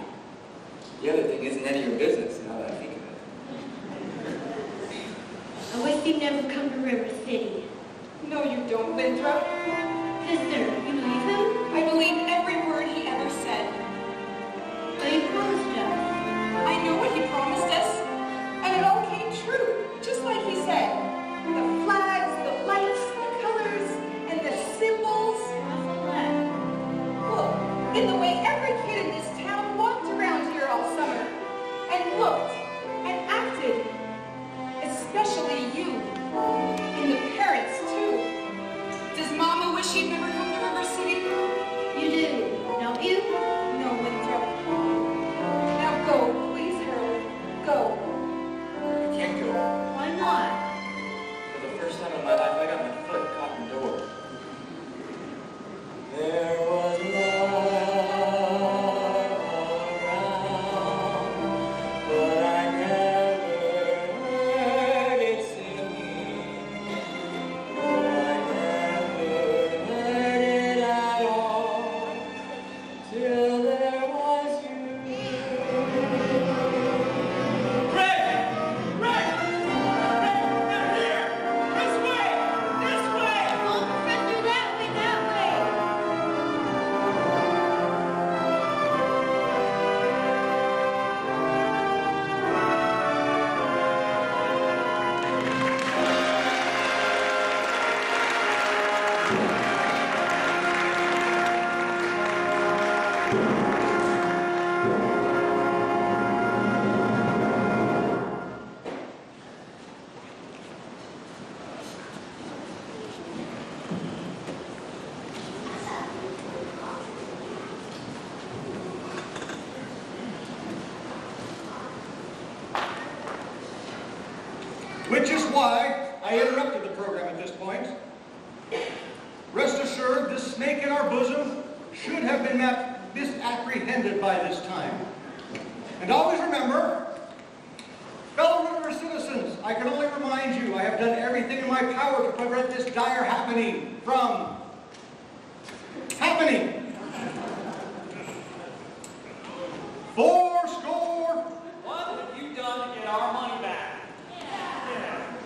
E: the other thing isn't any of your business now that I think of it.
M: I wish you'd never come to River City.
I: No, you don't, Winthrop.
M: Sister, you believe him?
I: I believe every word he ever said.
M: But he promised us.
I: I know what he promised us, and it all came true, just like he said. The flags, the lights, the colors, and the symbols.
M: What's all that?
I: Look, in the way every kid in this town walked around here all summer, and looked, and acted. Especially you, and the parents too. Does Mama wish she'd never come to River City?
M: You do.
A: why I interrupted the program at this point. Rest assured, this snake in our bosom should have been misapprehended by this time. And always remember, fellow river citizens, I can only remind you, I have done everything in my power to prevent this dire happening from happening. 4-score.
D: What have you done to get our money back?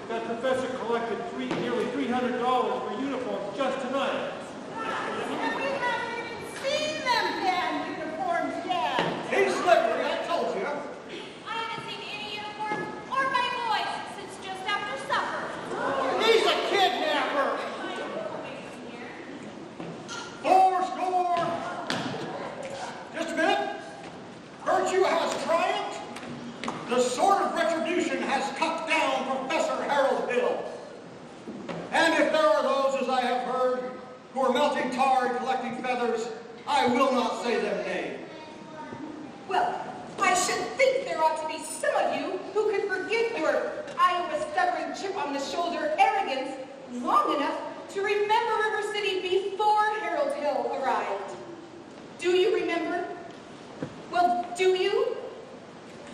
C: That professor collected nearly $300 for uniforms just tonight.
K: And we haven't even seen them band uniforms yet.
A: He's slippery, I told you.
N: I haven't seen any uniform or my boys since just after supper.
L: He's a kidnapper.
A: 4-score. Just a minute. Virtue has triumphed. The sword of retribution has cut down Professor Harold Hill. And if there are those, as I have heard, who are melting tar and collecting feathers, I will not say them nay.
I: Well, I should think there ought to be some of you who could forget your Iowa stubborn chip on the shoulder arrogance long enough to remember River City before Harold Hill arrived. Do you remember? Well, do you?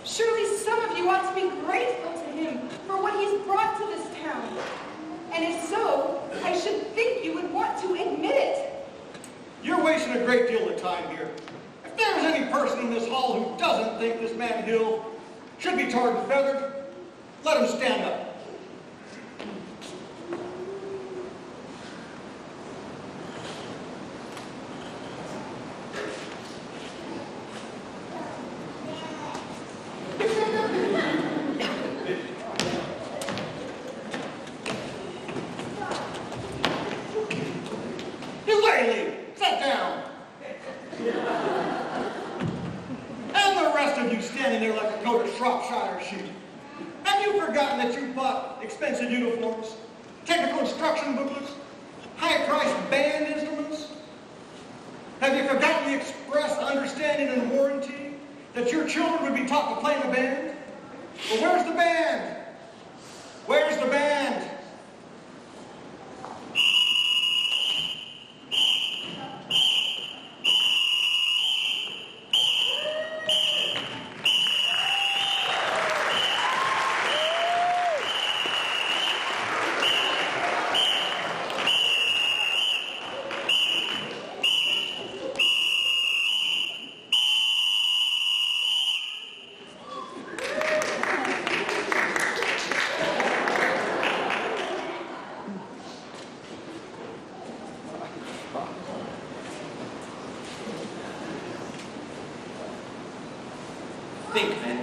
I: Surely some of you ought to be grateful to him for what he's brought to this town. And if so, I should think you would want to admit it.
A: You're wasting a great deal of time here. If there's any person in this hall who doesn't think this man Hill should be tarred and feathered, let him stand up. Sit down. And the rest of you standing there like a coat of Shropshire sheep. Have you forgotten that you bought expensive uniforms, technical instruction booklets, high-priced band instruments? Have you forgotten the express understanding and warranty that your children would be taught to play in a band? Well, where's the band? Where's the band?
E: Think, man.